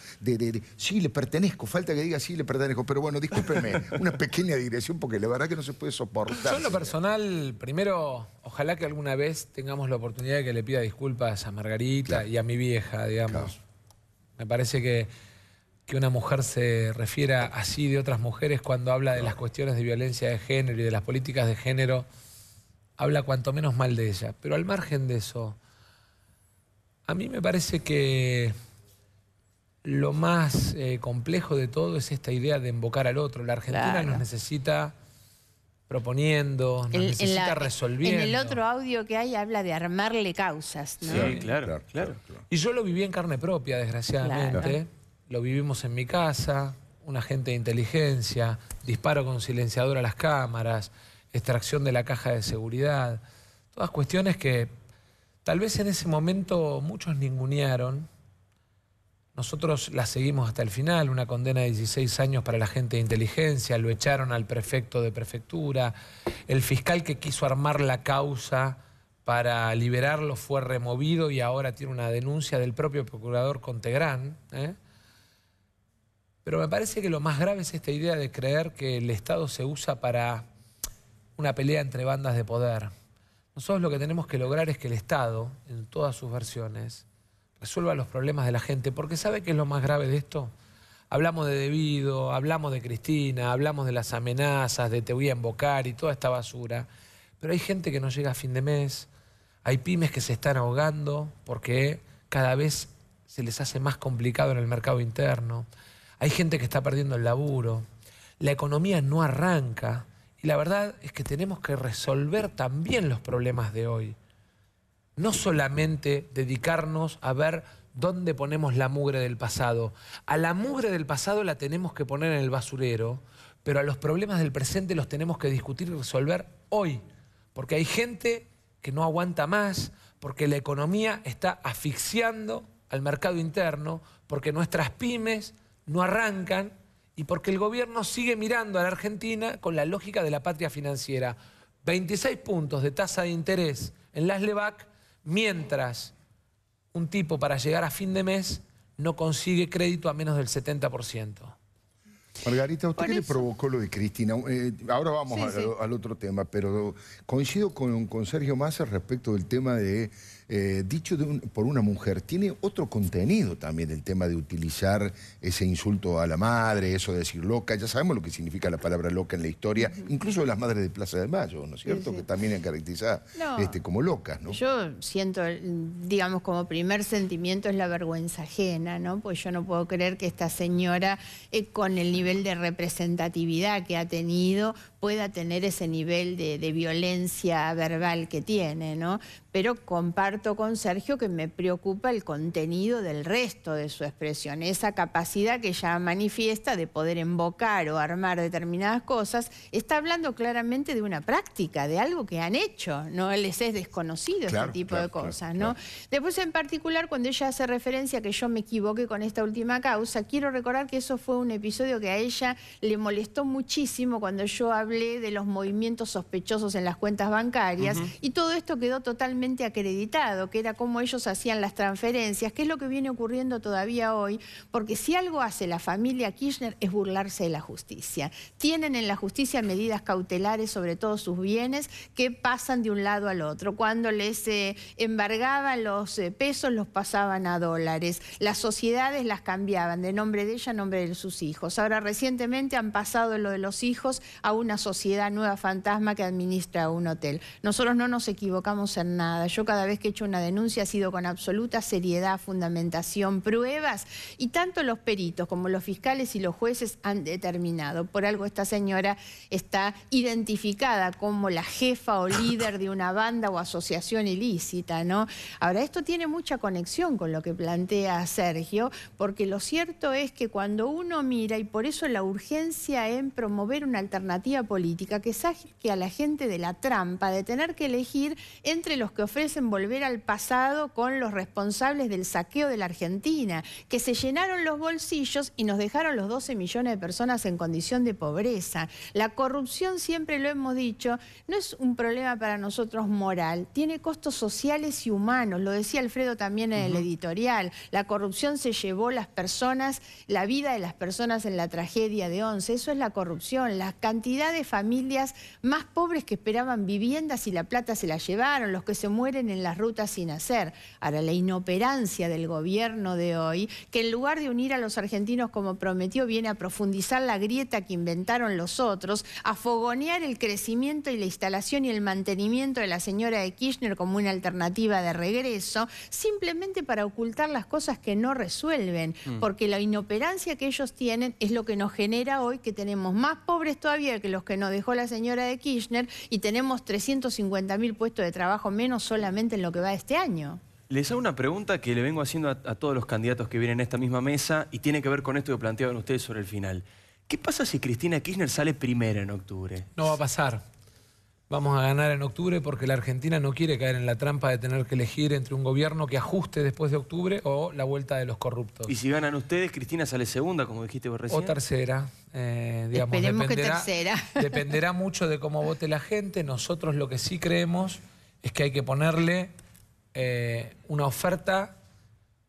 Sí, le pertenezco. Falta que diga sí, le pertenezco. Pero bueno, discúlpeme. Una pequeña digresión porque la verdad que no se puede soportar. Yo en lo personal, primero, ojalá que alguna vez tengamos la oportunidad de que le pida disculpas a Margarita y a mi vieja, digamos. Claro. Me parece que una mujer se refiera así de otras mujeres cuando habla de las cuestiones de violencia de género y de las políticas de género, habla cuanto menos mal de ella. Pero al margen de eso, a mí me parece que lo más complejo de todo es esta idea de invocar al otro. La Argentina Claro. nos necesita proponiendo, nos necesita resolviendo. En el otro audio que hay habla de armarle causas, ¿no? Sí, claro. Y yo lo viví en carne propia, desgraciadamente. Claro. Lo vivimos en mi casa, un agente de inteligencia, disparo con silenciador a las cámaras, extracción de la caja de seguridad. Todas cuestiones que tal vez en ese momento muchos ningunearon. Nosotros las seguimos hasta el final, una condena de 16 años para el agente de inteligencia, lo echaron al prefecto de prefectura, el fiscal que quiso armar la causa para liberarlo fue removido y ahora tiene una denuncia del propio procurador Contegrán. Pero me parece que lo más grave es esta idea de creer que el Estado se usa para una pelea entre bandas de poder. Nosotros lo que tenemos que lograr es que el Estado, en todas sus versiones, resuelva los problemas de la gente, porque ¿sabe qué es lo más grave de esto? Hablamos de Devido, hablamos de Cristina, hablamos de las amenazas, de te voy a invocar y toda esta basura, pero hay gente que no llega a fin de mes, hay pymes que se están ahogando porque cada vez se les hace más complicado en el mercado interno, hay gente que está perdiendo el laburo, la economía no arranca y la verdad es que tenemos que resolver también los problemas de hoy. No solamente dedicarnos a ver dónde ponemos la mugre del pasado. A la mugre del pasado la tenemos que poner en el basurero, pero a los problemas del presente los tenemos que discutir y resolver hoy. Porque hay gente que no aguanta más, porque la economía está asfixiando al mercado interno, porque nuestras pymes no arrancan y porque el gobierno sigue mirando a la Argentina con la lógica de la patria financiera. 26 puntos de tasa de interés en las LEVAC, mientras un tipo para llegar a fin de mes no consigue crédito a menos del 70%. Margarita, ¿usted Por qué le eso. provocó lo de Cristina? Ahora vamos Sí, sí. al otro tema, pero coincido con Sergio Massa respecto del tema de, dicho por una mujer, tiene otro contenido también el tema de utilizar ese insulto a la madre, eso de decir loca. Ya sabemos lo que significa la palabra loca en la historia, incluso de las madres de Plaza de Mayo, ¿no es cierto? Sí. Que también han caracterizado No. como locas, ¿no? Yo siento, digamos, como primer sentimiento es la vergüenza ajena, ¿no? Pues yo no puedo creer que esta señora, con el nivel de representatividad que ha tenido, pueda tener ese nivel de violencia verbal que tiene, ¿no? Pero comparto con Sergio que me preocupa el contenido del resto de su expresión, esa capacidad que ella manifiesta de poder invocar o armar determinadas cosas. Está hablando claramente de una práctica, de algo que han hecho, no les es desconocido Claro, este tipo claro, de cosas, claro, ¿no? claro. Después, en particular, cuando ella hace referencia a que yo me equivoqué con esta última causa, quiero recordar que eso fue un episodio que a ella le molestó muchísimo cuando yo hablé de los movimientos sospechosos en las cuentas bancarias, y todo esto quedó totalmente acreditado, que era cómo ellos hacían las transferencias, que es lo que viene ocurriendo todavía hoy, porque si algo hace la familia Kirchner es burlarse de la justicia. Tienen en la justicia medidas cautelares sobre todos sus bienes que pasan de un lado al otro. Cuando les embargaban los pesos, los pasaban a dólares. Las sociedades las cambiaban de nombre de ella a nombre de sus hijos. Ahora, recientemente han pasado lo de los hijos a una sociedad nueva fantasma que administra un hotel. Nosotros no nos equivocamos en nada. Yo cada vez que he hecho una denuncia ha sido con absoluta seriedad, fundamentación, pruebas, y tanto los peritos como los fiscales y los jueces han determinado. Por algo esta señora está identificada como la jefa o líder de una banda o asociación ilícita, ¿no? Ahora, esto tiene mucha conexión con lo que plantea Sergio, porque lo cierto es que cuando uno mira, y por eso la urgencia en promover una alternativa política que saque a la gente de la trampa de tener que elegir entre los que ofrecen volver al pasado con los responsables del saqueo de la Argentina, que se llenaron los bolsillos y nos dejaron los 12 millones de personas en condición de pobreza. La corrupción, siempre lo hemos dicho, no es un problema para nosotros moral, tiene costos sociales y humanos, lo decía Alfredo también en el editorial. La corrupción se llevó las personas, la vida de las personas en la tragedia de Once, eso es la corrupción, la cantidad de familias más pobres que esperaban viviendas y la plata se la llevaron, los que se mueren en las rutas sin hacer. Ahora, la inoperancia del gobierno de hoy, que en lugar de unir a los argentinos como prometió, viene a profundizar la grieta que inventaron los otros, a fogonear el crecimiento y la instalación y el mantenimiento de la señora de Kirchner como una alternativa de regreso, simplemente para ocultar las cosas que no resuelven, porque la inoperancia que ellos tienen es lo que nos genera hoy que tenemos más pobres todavía que los que nos dejó la señora de Kirchner, y tenemos 350.000 puestos de trabajo menos solamente en lo que va de este año. Les hago una pregunta que le vengo haciendo a todos los candidatos que vienen a esta misma mesa y tiene que ver con esto que planteaban ustedes sobre el final. ¿Qué pasa si Cristina Kirchner sale primera en octubre? No va a pasar. Vamos a ganar en octubre porque la Argentina no quiere caer en la trampa de tener que elegir entre un gobierno que ajuste después de octubre o la vuelta de los corruptos. Y si ganan ustedes, Cristina sale segunda, como dijiste vos recién. O tercera. Digamos, Esperemos que tercera. Dependerá mucho de cómo vote la gente. Nosotros lo que sí creemos es que hay que ponerle una oferta,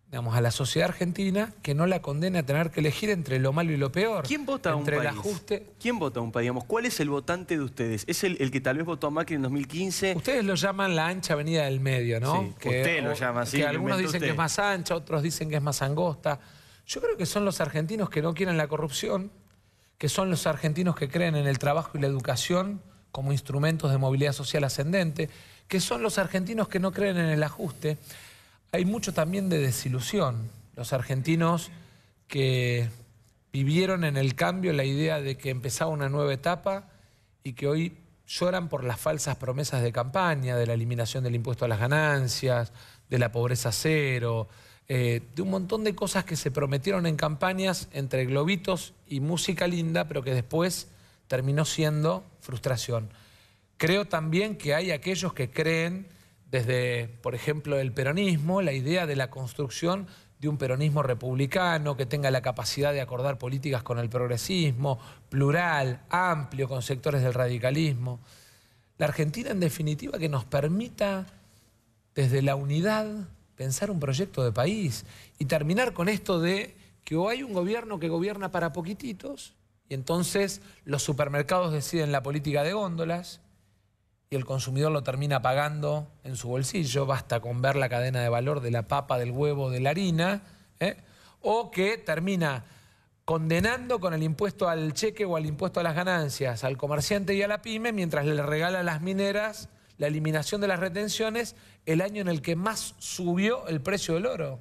digamos, a la sociedad argentina que no la condene a tener que elegir entre lo malo y lo peor. ¿Quién vota a un entre país? el ajuste. ¿Quién vota a un país? Digamos, ¿cuál es el votante de ustedes? ¿Es el que tal vez votó a Macri en 2015? Ustedes lo llaman la ancha avenida del medio, ¿no? Sí, usted lo llama así, Que lo algunos inventó dicen que usted. es más ancha, otros dicen que es más angosta. Yo creo que son los argentinos que no quieren la corrupción, que son los argentinos que creen en el trabajo y la educación como instrumentos de movilidad social ascendente, que son los argentinos que no creen en el ajuste. Hay mucho también de desilusión. Los argentinos que vivieron en el cambio la idea de que empezaba una nueva etapa y que hoy lloran por las falsas promesas de campaña, de la eliminación del impuesto a las ganancias, de la pobreza cero, de un montón de cosas que se prometieron en campañas entre globitos y música linda, pero que después terminó siendo frustración. Creo también que hay aquellos que creen desde, por ejemplo, el peronismo, la idea de la construcción de un peronismo republicano que tenga la capacidad de acordar políticas con el progresismo, plural, amplio, con sectores del radicalismo. La Argentina, en definitiva, que nos permita, desde la unidad, pensar un proyecto de país y terminar con esto de que o hay un gobierno que gobierna para poquititos y entonces los supermercados deciden la política de góndolas y el consumidor lo termina pagando en su bolsillo, basta con ver la cadena de valor de la papa, del huevo, de la harina, o que termina condenando con el impuesto al cheque o al impuesto a las ganancias al comerciante y a la pyme mientras le regala a las mineras la eliminación de las retenciones el año en el que más subió el precio del oro.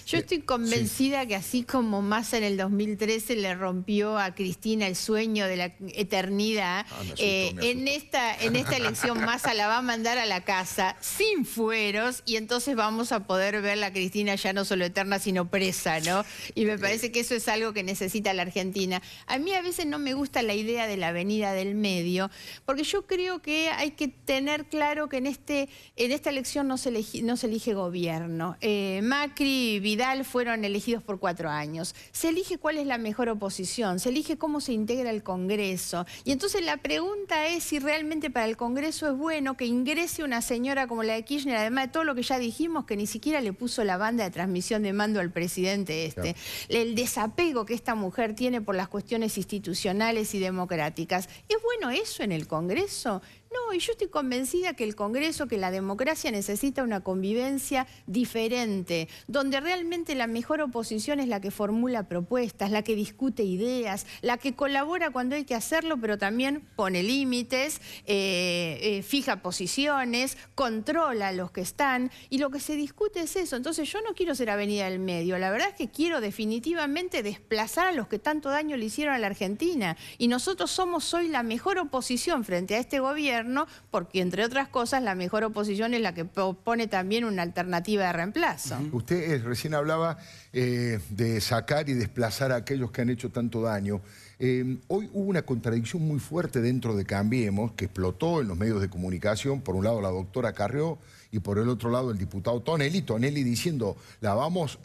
Yo estoy convencida que así como Massa en el 2013 le rompió a Cristina el sueño de la eternidad, en esta elección Massa la va a mandar a la casa sin fueros y entonces vamos a poder ver la Cristina ya no solo eterna sino presa, ¿no? Y me parece que eso es algo que necesita la Argentina. A mí a veces no me gusta la idea de la avenida del medio, porque yo creo que hay que tener claro que en esta elección no se elige gobierno. Macri y Vidal fueron elegidos por 4 años. Se elige cuál es la mejor oposición, se elige cómo se integra el Congreso. Y entonces la pregunta es si realmente para el Congreso es bueno que ingrese una señora como la de Kirchner, además de todo lo que ya dijimos, que ni siquiera le puso la banda de transmisión de mando al presidente este. Claro. El desapego que esta mujer tiene por las cuestiones institucionales y democráticas. ¿Es bueno eso en el Congreso? No, y yo estoy convencida que el Congreso, que la democracia necesita una convivencia diferente, donde realmente la mejor oposición es la que formula propuestas, la que discute ideas, la que colabora cuando hay que hacerlo, pero también pone límites, fija posiciones, controla a los que están, y lo que se discute es eso. Entonces yo no quiero ser avenida del medio, la verdad es que quiero definitivamente desplazar a los que tanto daño le hicieron a la Argentina, y nosotros somos hoy la mejor oposición frente a este gobierno, porque entre otras cosas la mejor oposición es la que propone también una alternativa de reemplazo. Usted recién hablaba de sacar y desplazar a aquellos que han hecho tanto daño. Hoy hubo una contradicción muy fuerte dentro de Cambiemos, que explotó en los medios de comunicación. Por un lado la doctora Carrió y por el otro lado el diputado Tonelli. Tonelli diciendo,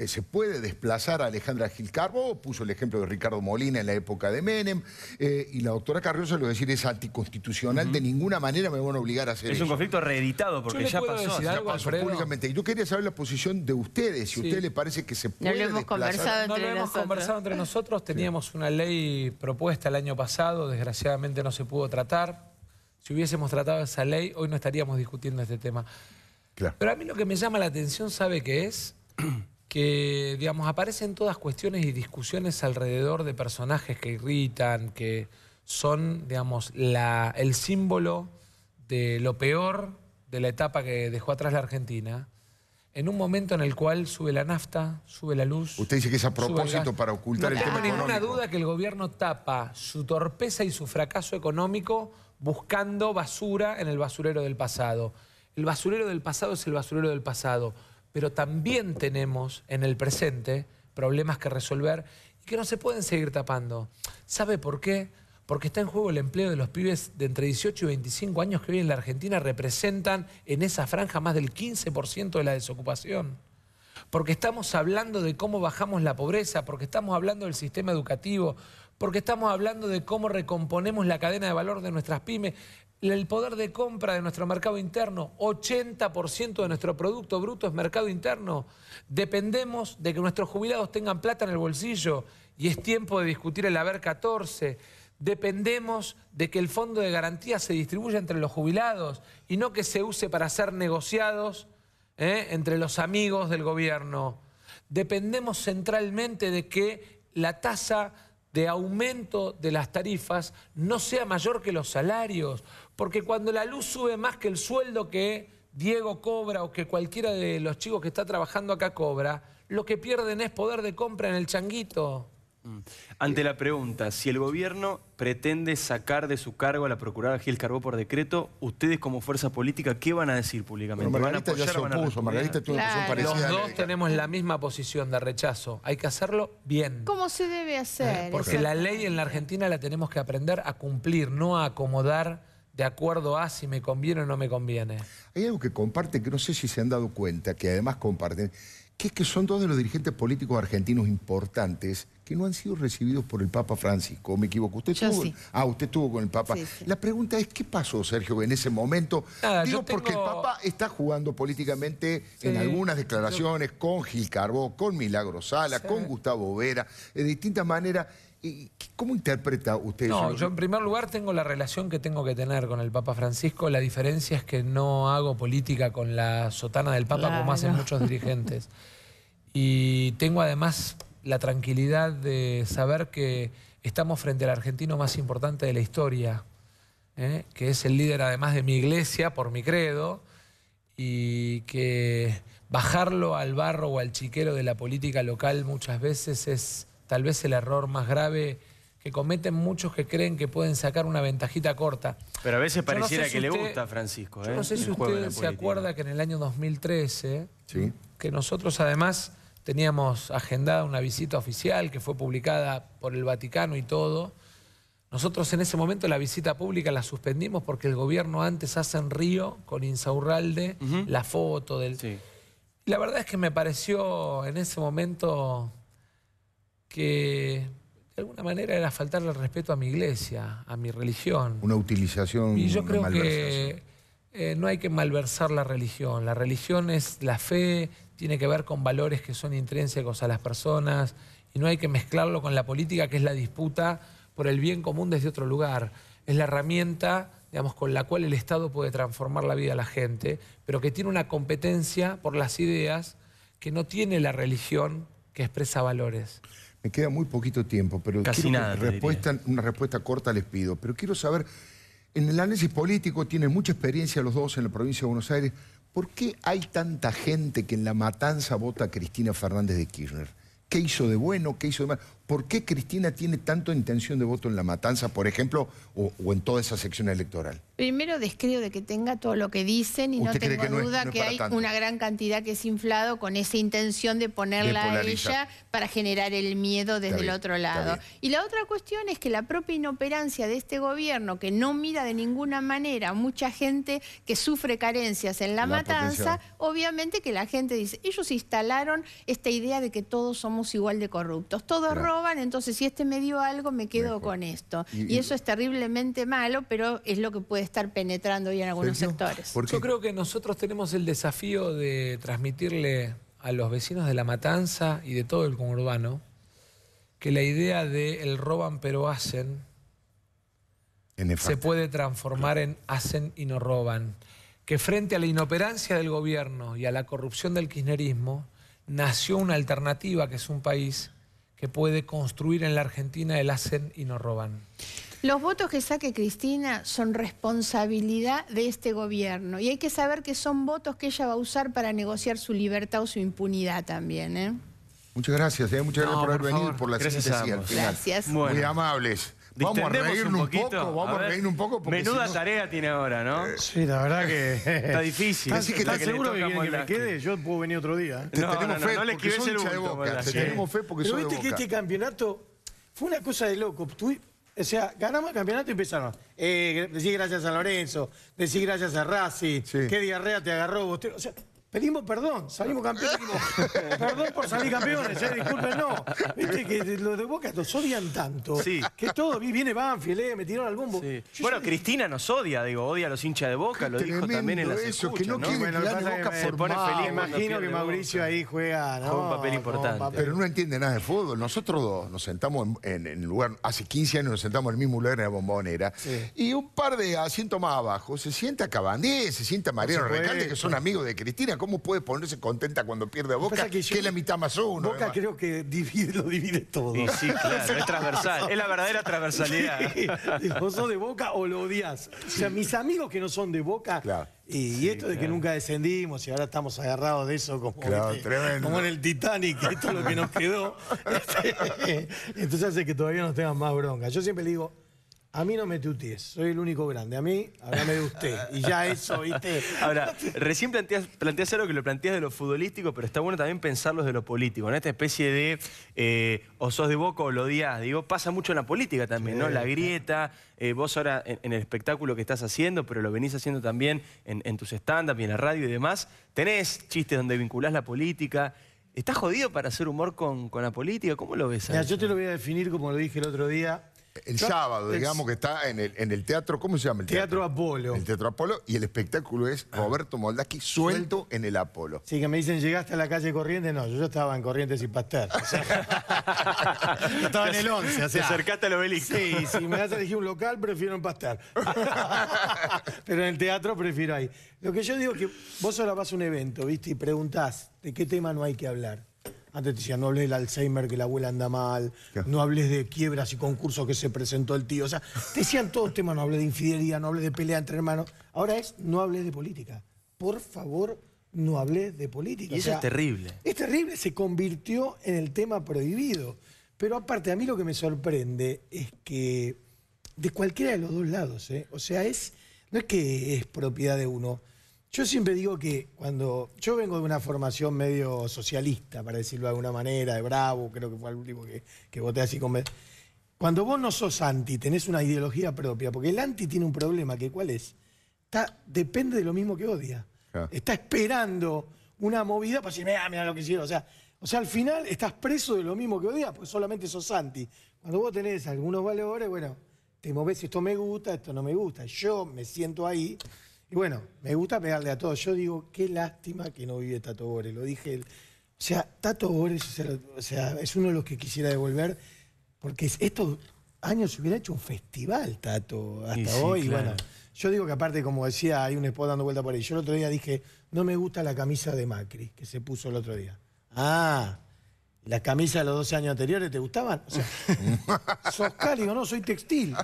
se puede desplazar a Alejandra Gil Carbó, puso el ejemplo de Ricardo Molina en la época de Menem, y la doctora Carrió se lo decir es anticonstitucional, de ninguna manera me van a obligar a hacer eso. Es un conflicto reeditado porque ya pasó. Ya pasó públicamente. Y yo quería saber la posición de ustedes, si a ustedes les parece que se puede desplazar. No lo hemos conversado entre nosotros, teníamos una ley propuesta el año pasado, desgraciadamente no se pudo tratar. Si hubiésemos tratado esa ley, hoy no estaríamos discutiendo este tema. Claro. Pero a mí lo que me llama la atención, ¿sabe qué es? Que, digamos, aparecen todas cuestiones y discusiones alrededor de personajes que irritan, que son, digamos, el símbolo de lo peor de la etapa que dejó atrás la Argentina, en un momento en el cual sube la nafta, sube la luz. Usted dice que es a propósito para ocultar el tema económico. No tengo ninguna duda que el gobierno tapa su torpeza y su fracaso económico buscando basura en el basurero del pasado. El basurero del pasado es el basurero del pasado, pero también tenemos en el presente problemas que resolver y que no se pueden seguir tapando. ¿Sabe por qué? Porque está en juego el empleo de los pibes de entre 18 y 25 años que hoy en la Argentina representan en esa franja más del 15% de la desocupación. Porque estamos hablando de cómo bajamos la pobreza, porque estamos hablando del sistema educativo, porque estamos hablando de cómo recomponemos la cadena de valor de nuestras pymes, el poder de compra de nuestro mercado interno. 80% de nuestro Producto Bruto es mercado interno. Dependemos de que nuestros jubilados tengan plata en el bolsillo y es tiempo de discutir el haber 14. Dependemos de que el fondo de garantía se distribuya entre los jubilados y no que se use para hacer negociados entre los amigos del gobierno. Dependemos centralmente de que la tasa de aumento de las tarifas no sea mayor que los salarios, porque cuando la luz sube más que el sueldo que Diego cobra o que cualquiera de los chicos que está trabajando acá cobra, lo que pierden es poder de compra en el changuito. Ante la pregunta, si el gobierno pretende sacar de su cargo a la procuradora Gil Carbó por decreto, ustedes como fuerza política, ¿qué van a decir públicamente? Bueno, Margarita ya se opuso, Margarita tuvo una posición parecida. Los dos tenemos la misma posición de rechazo. Hay que hacerlo bien. ¿Cómo se debe hacer? Porque la ley en la Argentina la tenemos que aprender a cumplir, no a acomodar de acuerdo a si me conviene o no me conviene. Hay algo que comparten, que no sé si se han dado cuenta, que además comparten, que es que son dos de los dirigentes políticos argentinos importantes que no han sido recibidos por el Papa Francisco. ¿O me equivoco? ¿Usted Yo estuvo? sí. Usted estuvo con el Papa. Sí, sí. La pregunta es, ¿qué pasó, Sergio, en ese momento? Nada, Digo, yo tengo- porque el Papa está jugando políticamente Sí. en algunas declaraciones con Gil Carbó, con Milagro Sala, Sí. con Gustavo Vera, de distintas maneras. ¿Cómo interpreta usted No, eso? yo en primer lugar tengo la relación que tengo que tener con el Papa Francisco. La diferencia es que no hago política con la sotana del Papa como hacen Claro. muchos dirigentes. Y tengo además la tranquilidad de saber que estamos frente al argentino más importante de la historia, que es el líder además de mi iglesia, por mi credo, y que bajarlo al barro o al chiquero de la política local muchas veces es tal vez el error más grave que cometen muchos que creen que pueden sacar una ventajita corta. Pero a veces Yo no sé pareciera si que le usted- gusta a Francisco. Yo no sé si el juego de usted la se política. acuerda que en el año 2013, Sí. que nosotros además teníamos agendada una visita oficial que fue publicada por el Vaticano y todo. Nosotros en ese momento la visita pública la suspendimos porque el gobierno antes hace en Río con Insaurralde la foto del... Sí. Y la verdad es que me pareció en ese momento que de alguna manera era faltarle el respeto a mi iglesia, a mi religión. Una utilización, Y yo una creo malversación. que no hay que malversar la religión. La religión es la fe, tiene que ver con valores que son intrínsecos a las personas y no hay que mezclarlo con la política, que es la disputa por el bien común desde otro lugar. Es la herramienta, digamos, con la cual el Estado puede transformar la vida de la gente, pero que tiene una competencia por las ideas que no tiene la religión, que expresa valores. Me queda muy poquito tiempo, pero Casi quiero nada, te una respuesta corta les pido. Pero quiero saber, en el análisis político tienen mucha experiencia los dos en la provincia de Buenos Aires. ¿Por qué hay tanta gente que en La Matanza vota a Cristina Fernández de Kirchner? ¿Qué hizo de bueno? ¿Qué hizo de malo? ¿Por qué Cristina tiene tanta intención de voto en La Matanza, por ejemplo, o en toda esa sección electoral? Primero descreo de que tenga todo lo que dicen y no ¿Usted cree tengo que no es- duda no es que para hay tanto? una gran cantidad que es inflado con esa intención de ponerla a polarizar. ella para generar el miedo desde Está el bien, otro está lado. bien. Y la otra cuestión es que la propia inoperancia de este gobierno, que no mira de ninguna manera a mucha gente que sufre carencias en La Matanza, potencia. obviamente que la gente dice, ellos instalaron esta idea de que todos somos igual de corruptos, todos Claro. roban, entonces si este me dio algo me quedo Mejor. con esto. Y- Y eso es terriblemente malo, pero es lo que puede estar penetrando hoy en algunos Sergio, sectores. ¿por qué? Yo creo que nosotros tenemos el desafío de transmitirle a los vecinos de La Matanza y de todo el conurbano que la idea de el roban pero hacen En se efecto. puede transformar en hacen y no roban. Que frente a la inoperancia del gobierno y a la corrupción del kirchnerismo, nació una alternativa que es un país que puede construir en la Argentina el hacen y no roban. Los votos que saque Cristina son responsabilidad de este gobierno y hay que saber que son votos que ella va a usar para negociar su libertad o su impunidad también, ¿eh? Muchas gracias, muchas gracias por haber por venido favor. y por la Gracias a síntesis al ambos. final. Gracias. Bueno. Muy amables. Vamos a Distendemos reírnos un poquito. poco, vamos a ver, reírnos un poco. Porque menuda si no- tarea tiene ahora, ¿no? Sí, la verdad que... Está difícil. Así que ¿Estás le seguro que toca quieren que me Moldavski. quede? Yo puedo venir otro día. ¿eh? Te No, tenemos no, fe no le porque esquives sos el hincha de bulto, Boca. Te Moldavski. tenemos fe porque Pero sos de viste que Boca. este campeonato fue una cosa de loco. O sea, ganamos el campeonato y empezaron. Decir gracias a Lorenzo, decir gracias a Racing, Sí. qué diarrea te agarró vos. O sea, pedimos perdón, salimos campeones. Dijimos, perdón por salir campeones, disculpen, no. Viste que los de Boca nos odian tanto. Sí. Que todo, viene Banfield, me tiraron al bombo. Sí. Yo Bueno, ya- Cristina nos odia, odia a los hinchas de Boca, lo dijo también en las Tremendo eso, que escuchas, no quiere Bueno, que lo que gane pasa Boca es que se por pone mal. feliz Me cuando imagino que pierde Mauricio Boca. ahí juega, ¿no? Juega un papel importante. Pero no entiende nada de fútbol. Nosotros dos nos sentamos en lugar, hace 15 años nos sentamos en el mismo lugar en la Bombonera. Sí. Y un par de asientos más abajo se sienta Cabandé, se sienta Mariano Por supuesto. Recalde, que son amigos de Cristina. ¿Cómo puede ponerse contenta cuando pierde a Boca? Pasa Que, yo- es la mitad más uno. Boca además. creo que lo divide todo. Y sí, claro, es transversal, es la verdadera transversalidad. ¿Vos sos de Boca o lo odias? O sea, mis amigos que no son de Boca, Claro. y esto de que nunca descendimos y ahora estamos agarrados de eso como, Claro, tremendo. como en el Titanic, que esto es lo que nos quedó. Entonces hace que todavía nos tengan más bronca. Yo siempre le digo, a mí no me tutees, soy el único grande. A mí, háblame de usted. Y ya eso, ¿viste? Ahora, recién planteás algo que lo planteás de lo futbolístico, pero está bueno también pensarlo de lo político, ¿no? Esta especie de o sos de Boca o lo odiás. Digo, pasa mucho en la política también, ¿no? La grieta, vos ahora en el espectáculo que estás haciendo, pero lo venís haciendo también en tus stand-up y en la radio y demás, tenés chistes donde vinculás la política. ¿Estás jodido para hacer humor con la política? ¿Cómo lo ves? Mira, yo te lo voy a definir como lo dije el otro día. El sábado, digamos que está en el teatro, ¿cómo se llama el teatro? Teatro Apolo. El Teatro Apolo, y el espectáculo es Roberto Moldaski suelto en el Apolo. Sí, que me dicen, ¿llegaste a la calle Corrientes? No, yo estaba en Corrientes y Pasteur. O sea, yo estaba en el 11. O Te sea, acercaste al obelisco. sí, si me das a elegir un local, prefiero en Pasteur. Pero en el teatro prefiero ahí. Lo que yo digo es que vos ahora vas a un evento, ¿viste? Y preguntás de qué tema no hay que hablar. Antes te decían, no hables del Alzheimer, que la abuela anda mal, no hables de quiebras y concursos que se presentó el tío. O sea, te decían todos temas, no hables de infidelidad, no hables de pelea entre hermanos. Ahora es, no hables de política. Por favor, no hables de política. Y eso es terrible. Es terrible, se convirtió en el tema prohibido. Pero aparte, a mí lo que me sorprende es que de cualquiera de los dos lados, o sea, no es que es propiedad de uno. Yo siempre digo que cuando yo vengo de una formación medio socialista, para decirlo de alguna manera, de Bravo, creo que fue el último que voté así con... Cuando vos no sos anti, tenés una ideología propia, porque el anti tiene un problema, que ¿cuál es? Depende de lo mismo que odia. Está esperando una movida para decir, mira lo que hicieron. O sea, al final estás preso de lo mismo que odias, pues solamente sos anti. Cuando vos tenés algunos valores, bueno, te movés, esto me gusta, esto no me gusta. Yo me siento ahí... Y bueno, me gusta pegarle a todos. Yo digo, qué lástima que no vive Tato Bores. Lo dije. O sea, Tato Bores es uno de los que quisiera devolver, porque estos años se hubiera hecho un festival, Tato, hasta hoy. Claro. Y bueno, yo digo que aparte, como decía, hay un spot dando vuelta por ahí. Yo el otro día dije, no me gusta la camisa de Macri, que se puso el otro día. Ah, ¿las camisas de los 12 años anteriores te gustaban? O sea, sos cálido, no, soy textil.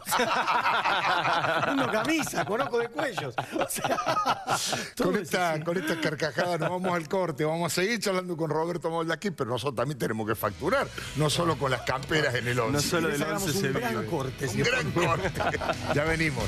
Uno camisa, conozco de cuellos. O sea, con esta carcajada nos vamos al corte. Vamos a seguir charlando con Roberto Moldaski, pero nosotros también tenemos que facturar. No solo con las camperas en el 11. No solo del 11 se vive. Un gran corte. Ya venimos.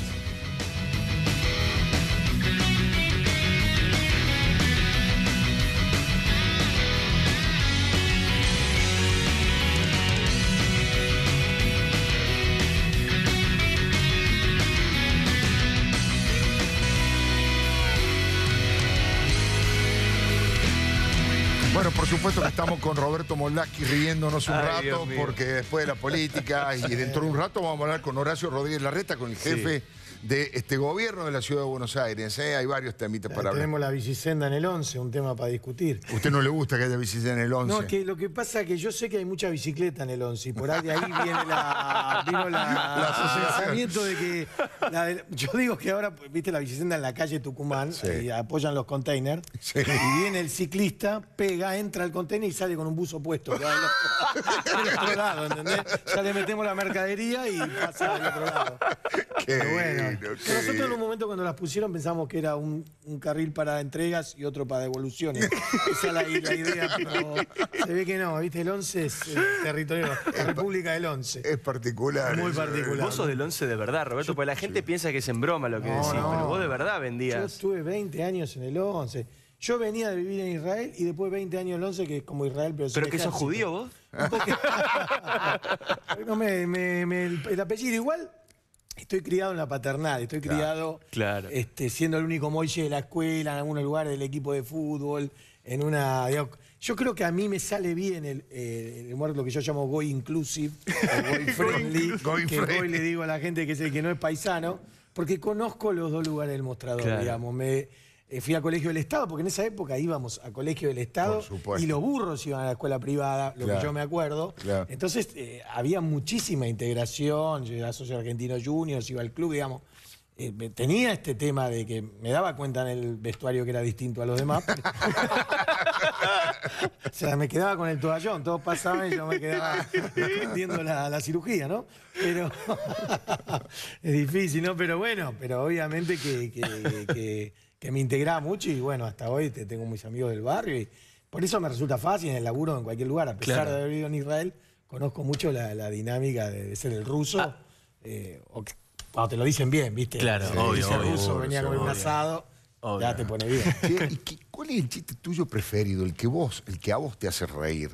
Bueno, por supuesto que estamos con Roberto Moldaski riéndonos un rato, porque después de la política y dentro de un rato vamos a hablar con Horacio Rodríguez Larreta, con el jefe de este gobierno de la Ciudad de Buenos Aires. Hay varios temitas para hablar. Tenemos la bicisenda en el 11, un tema para discutir. ¿A usted no le gusta que haya bicicleta en el 11? No, que lo que pasa es que yo sé que hay mucha bicicleta en el 11 y por ahí de ahí viene el pensamiento de que... yo digo que ahora, viste la bicicleta en la calle Tucumán, y apoyan los containers, y viene el ciclista, pega, entra al container y sale con un buzo puesto. Del otro lado, ¿entendés? Ya le metemos la mercadería y pasa del otro lado. Pero bueno. Nosotros en un momento cuando las pusieron pensamos que era un carril para entregas y otro para devoluciones. Esa es la idea, pero se ve que no, ¿viste? El 11 es el territorio, la República del 11. Es particular. Muy particular. Vos sos del 11 de verdad, Roberto, porque la gente piensa que es en broma lo que decís, pero vos de verdad vendías. Yo estuve 20 años en el 11. Yo venía de vivir en Israel y después 20 años en el 11, que es como Israel, pero sin que sos judío vos. No, el apellido igual. Estoy criado en la paternal, estoy criado siendo el único moille de la escuela, en algunos lugares del equipo de fútbol, en una... Yo creo que a mí me sale bien el humor, lo que yo llamo Goy Inclusive, o Goy Friendly, que Goy le digo a la gente que es el que no es paisano, porque conozco los dos lugares del mostrador, digamos. Fui a Colegio del Estado, porque en esa época íbamos a Colegio del Estado y los burros iban a la escuela privada, lo que yo me acuerdo. Entonces había muchísima integración, yo era socio argentino juniors, iba al club, digamos. Tenía este tema de que me daba cuenta en el vestuario que era distinto a los demás. O sea, me quedaba con el toallón, todos pasaban y yo me quedaba viendo la cirugía, ¿no? Pero es difícil, ¿no? Pero bueno, pero obviamente que me integraba mucho y bueno, hasta hoy tengo mis amigos del barrio y por eso me resulta fácil en el laburo en cualquier lugar. A pesar de haber vivido en Israel, conozco mucho la dinámica de ser el ruso. Cuando te lo dicen bien, ¿viste? Claro, obvio. El ruso venía a comer un asado, ya te pone bien. ¿Y cuál es el chiste tuyo preferido? El que a vos te hace reír.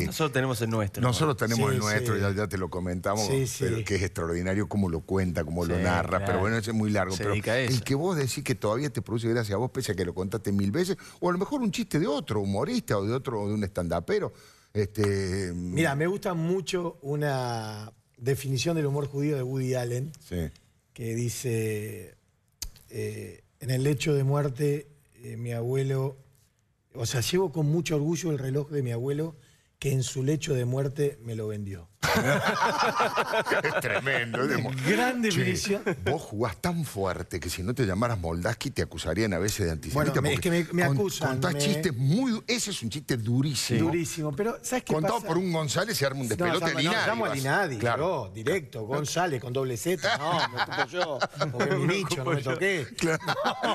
Nosotros tenemos el nuestro. Nosotros tenemos Sí, el nuestro, sí. ya te lo comentamos, Sí, sí. pero que es extraordinario cómo lo cuenta, cómo lo Sí, narra, claro. pero bueno, ese es muy largo. Se Pero dedica a eso. el que vos decís que todavía te produce gracia a vos, pese a que lo contaste 1000 veces, o a lo mejor un chiste de otro humorista o de un estandapero. Mira, me gusta mucho una definición del humor judío de Woody Allen, Sí. que dice, en el lecho de muerte, mi abuelo, o sea, llevo con mucho orgullo el reloj de mi abuelo, que en su lecho de muerte me lo vendió. Es tremendo. Gran definición. Che, vos jugás tan fuerte que si no te llamaras Moldaski te acusarían a veces de antisemita. Bueno, es que me acusan, Contás chistes muy... Ese es un chiste durísimo. Durísimo, pero ¿sabes qué Contado pasa? por un González se arma un despelote de Linadi. llamo a vas. Linadi, Claro. yo, directo, González, con doble Z. No, me ocupo yo, porque mi nicho, no me toqué.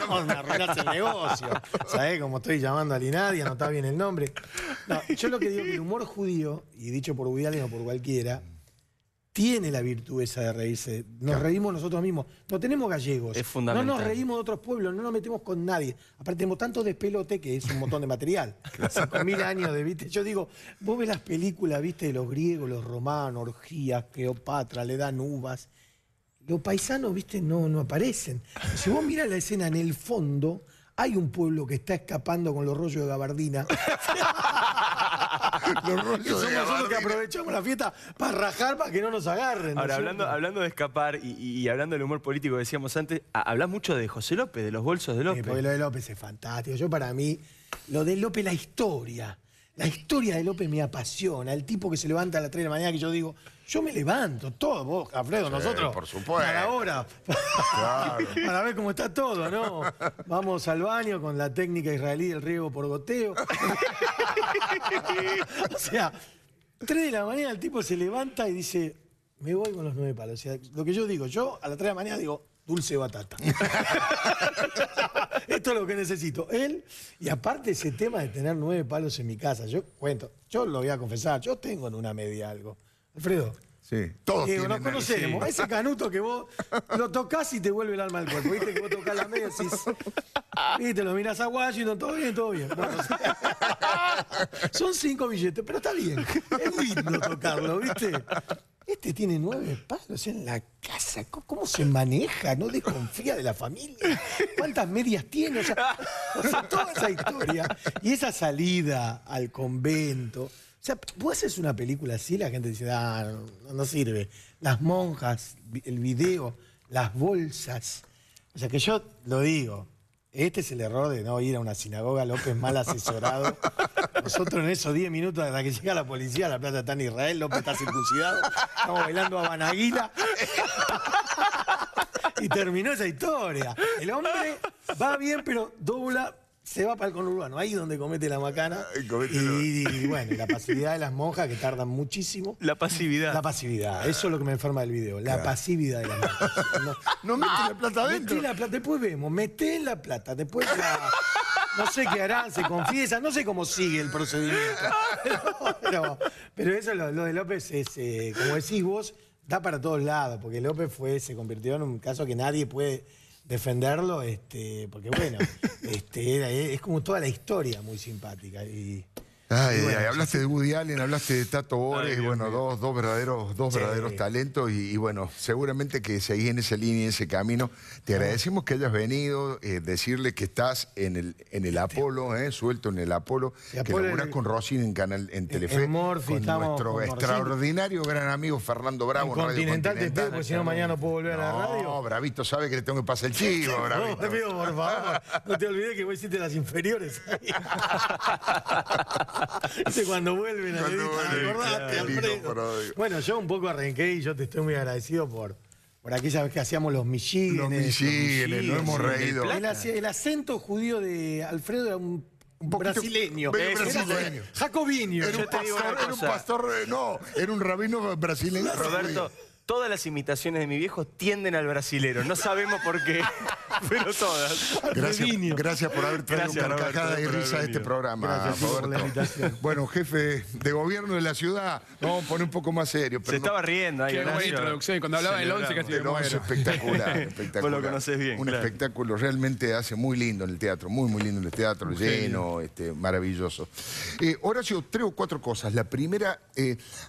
No, me arruinaste el negocio. ¿Sabés cómo estoy llamando a Linadi? Anotá bien el nombre. No, yo lo que digo que el humor judío, y dicho por Woody Allen o por cualquiera, tiene la virtud esa de reírse. Nos reímos nosotros mismos. No tenemos gallegos. Es fundamental. No nos reímos de otros pueblos, no nos metemos con nadie. Aparte tenemos tanto despelote que es un montón de material. 5000 años de, ¿viste? Yo digo, vos ves las películas, ¿viste? De los griegos, los romanos, orgías, Cleopatra, le dan uvas. Los paisanos, ¿viste? No aparecen. Si vos mirás la escena en el fondo, hay un pueblo que está escapando con los rollos de gabardina. Los rollos Y somos de nosotros que gabardina. aprovechamos la fiesta para rajar, para que no nos agarren. ¿no Ahora, es cierto? hablando de escapar y hablando del humor político que decíamos antes, hablás mucho de José López, de los bolsos de López. Porque lo de López es fantástico. Yo para mí, lo de López, la historia de López me apasiona. El tipo que se levanta a las 3 de la mañana que yo digo, yo me levanto, todo, vos, Alfredo, nosotros. por supuesto. A la hora. Claro. Para ver cómo está todo, ¿no? Vamos al baño con la técnica israelí del riego por goteo. O sea, 3 de la mañana el tipo se levanta y dice, me voy con los 9 palos. O sea, lo que yo digo, yo a las 3 de la mañana digo, dulce batata. Esto es lo que necesito. Él, y aparte ese tema de tener 9 palos en mi casa, yo cuento, yo lo voy a confesar, yo tengo en una media algo. Alfredo, Sí, todos Diego, tienen... nos conocemos. Sí. Ese canuto que vos lo tocás y te vuelve el alma al cuerpo. Viste que vos tocás la media y decís, viste, lo mirás a Washington, todo bien, todo bien. Bueno, o sea, son 5 billetes, pero está bien. Es lindo tocarlo, ¿viste? Este tiene 9 palos en la casa. ¿Cómo se maneja? ¿No desconfía de la familia? ¿Cuántas medias tiene? O sea, toda esa historia. Y esa salida al convento. O sea, vos haces una película así, la gente dice, no sirve. Las monjas, el video, las bolsas. O sea, que yo lo digo. Este es el error de no ir a una sinagoga, López mal asesorado. Nosotros en esos 10 minutos hasta que llega la policía, la plata está en Israel, López está circuncidado, estamos bailando a Banaguila. Y terminó esa historia. El hombre va bien, pero dobla, se va para el conurbano, ahí donde comete la macana. Y bueno, la pasividad de las monjas que tardan muchísimo. La pasividad. La pasividad, eso es lo que me enferma del video, la pasividad de las monjas. No mete la plata adentro. Meté la plata, después vemos, meté la plata, después no sé qué harán, se confiesan, no sé cómo sigue el procedimiento. Pero eso, lo de López es, como decís vos, da para todos lados, porque López se convirtió en un caso que nadie puede defenderlo, porque bueno, es como toda la historia muy simpática. Ay, bueno, hablaste de Woody Allen, hablaste de Tato Bores, y bueno, dos verdaderos talentos y bueno, seguramente que seguís en esa línea, en ese camino. Te agradecemos que hayas venido, decirle que estás en el Apolo, suelto en el Apolo, que Apolo laburás con Rosín en Telefe, en Morphy, con estamos nuestro con Rosín. extraordinario gran amigo Fernando Bravo En en Radio Continental te Continental. espero, porque si no mañana no puedo volver a la radio. No, Bravito sabe que le tengo que pasar el chivo, Bravito. No, te pido, por favor, no te olvides que vos hiciste las inferiores. Cuando vuelven a Cuando Levita, vuelven, ¿acordate, qué lindo, Alfredo? Brodie. Bueno, yo un poco arranqué y yo te estoy muy agradecido por aquella vez que hacíamos los Michiganes. Los Michiganes, nos hemos reído. El acento judío de Alfredo era un poquito- brasileño. medio brasileño. Jacobinho. Era un Yo te digo una pastor, cosa. era un rabino brasileño. Roberto, Todas las imitaciones de mi viejo tienden al brasilero. No sabemos por qué, pero todas. Gracias por haber traído Gracias, carcajada Roberto, y por haber risa a este venido. programa, Gracias, Hugo, por la Roberto. invitación. Bueno, jefe de gobierno de la ciudad, vamos a poner un poco más serio. Se Pero no- estaba riendo ahí, Qué buena Horacio. introducción. Y cuando hablaba del 11 casi me Pero es muero. espectacular, espectacular. Vos lo conocés bien, Un claro. espectáculo realmente hace muy lindo en el teatro, muy lindo en el teatro, lleno, maravilloso. Horacio, 3 o 4 cosas. La primera,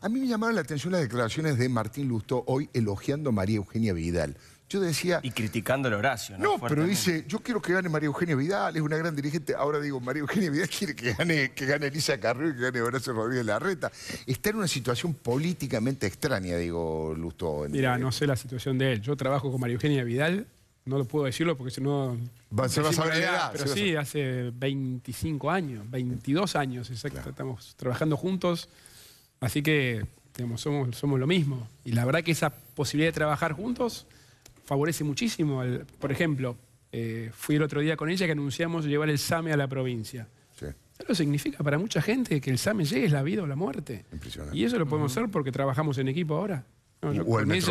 a mí me llamaron la atención las declaraciones de Martín Lustó hoy elogiando a María Eugenia Vidal. Yo decía... Y criticando al Horacio, ¿no? No, pero Fuertemente. dice, yo quiero que gane María Eugenia Vidal, es una gran dirigente. Ahora digo, María Eugenia Vidal quiere que gane Elisa Carrió y que gane Horacio Rodríguez Larreta. Está en una situación políticamente extraña, digo, Lustó. Mira, no sé la situación de él. Yo trabajo con María Eugenia Vidal. No lo puedo decirlo porque si no... Se va a decimos saber la la edad, edad, pero se va a sí, hace 25 años, 22 años, exacto. Estamos trabajando juntos. Así que, digamos, somos lo mismo. Y la verdad que esa posibilidad de trabajar juntos favorece muchísimo. Por ejemplo, fui el otro día con ella que anunciamos llevar el SAME a la provincia. Sí. ¿Sabes lo que significa para mucha gente que el SAME llegue? Es la vida o la muerte. Impresionante. Y eso lo podemos hacer porque trabajamos en equipo ahora. No, yo O el con ella-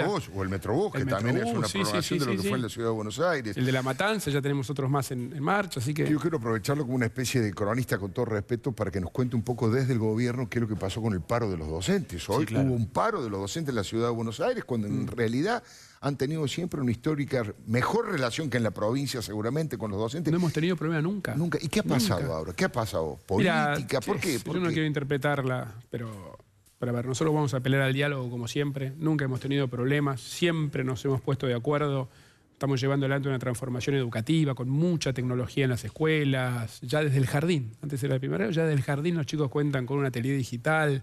Metrobús, que el también es Metrobús, una sí, programación sí, de lo que sí, fue en sí. la Ciudad de Buenos Aires. El de La Matanza, ya tenemos otros más en marcha, así que... Yo quiero aprovecharlo como una especie de cronista, con todo respeto, para que nos cuente un poco desde el gobierno qué es lo que pasó con el paro de los docentes. Hoy claro. hubo un paro de los docentes en la Ciudad de Buenos Aires, cuando en realidad han tenido siempre una histórica, mejor relación que en la provincia seguramente con los docentes. No hemos tenido problema nunca. Nunca. ¿Y qué ha pasado Nunca. ahora? ¿Qué ha pasado? Mira, ¿Política? ¿Por qué? ¿Por yo no qué? quiero interpretarla, pero a ver, nosotros vamos a apelar al diálogo como siempre. Nunca hemos tenido problemas, siempre nos hemos puesto de acuerdo. Estamos llevando adelante una transformación educativa con mucha tecnología en las escuelas, ya desde el jardín. Antes era el primer grado, ya desde el jardín los chicos cuentan con un atelier digital.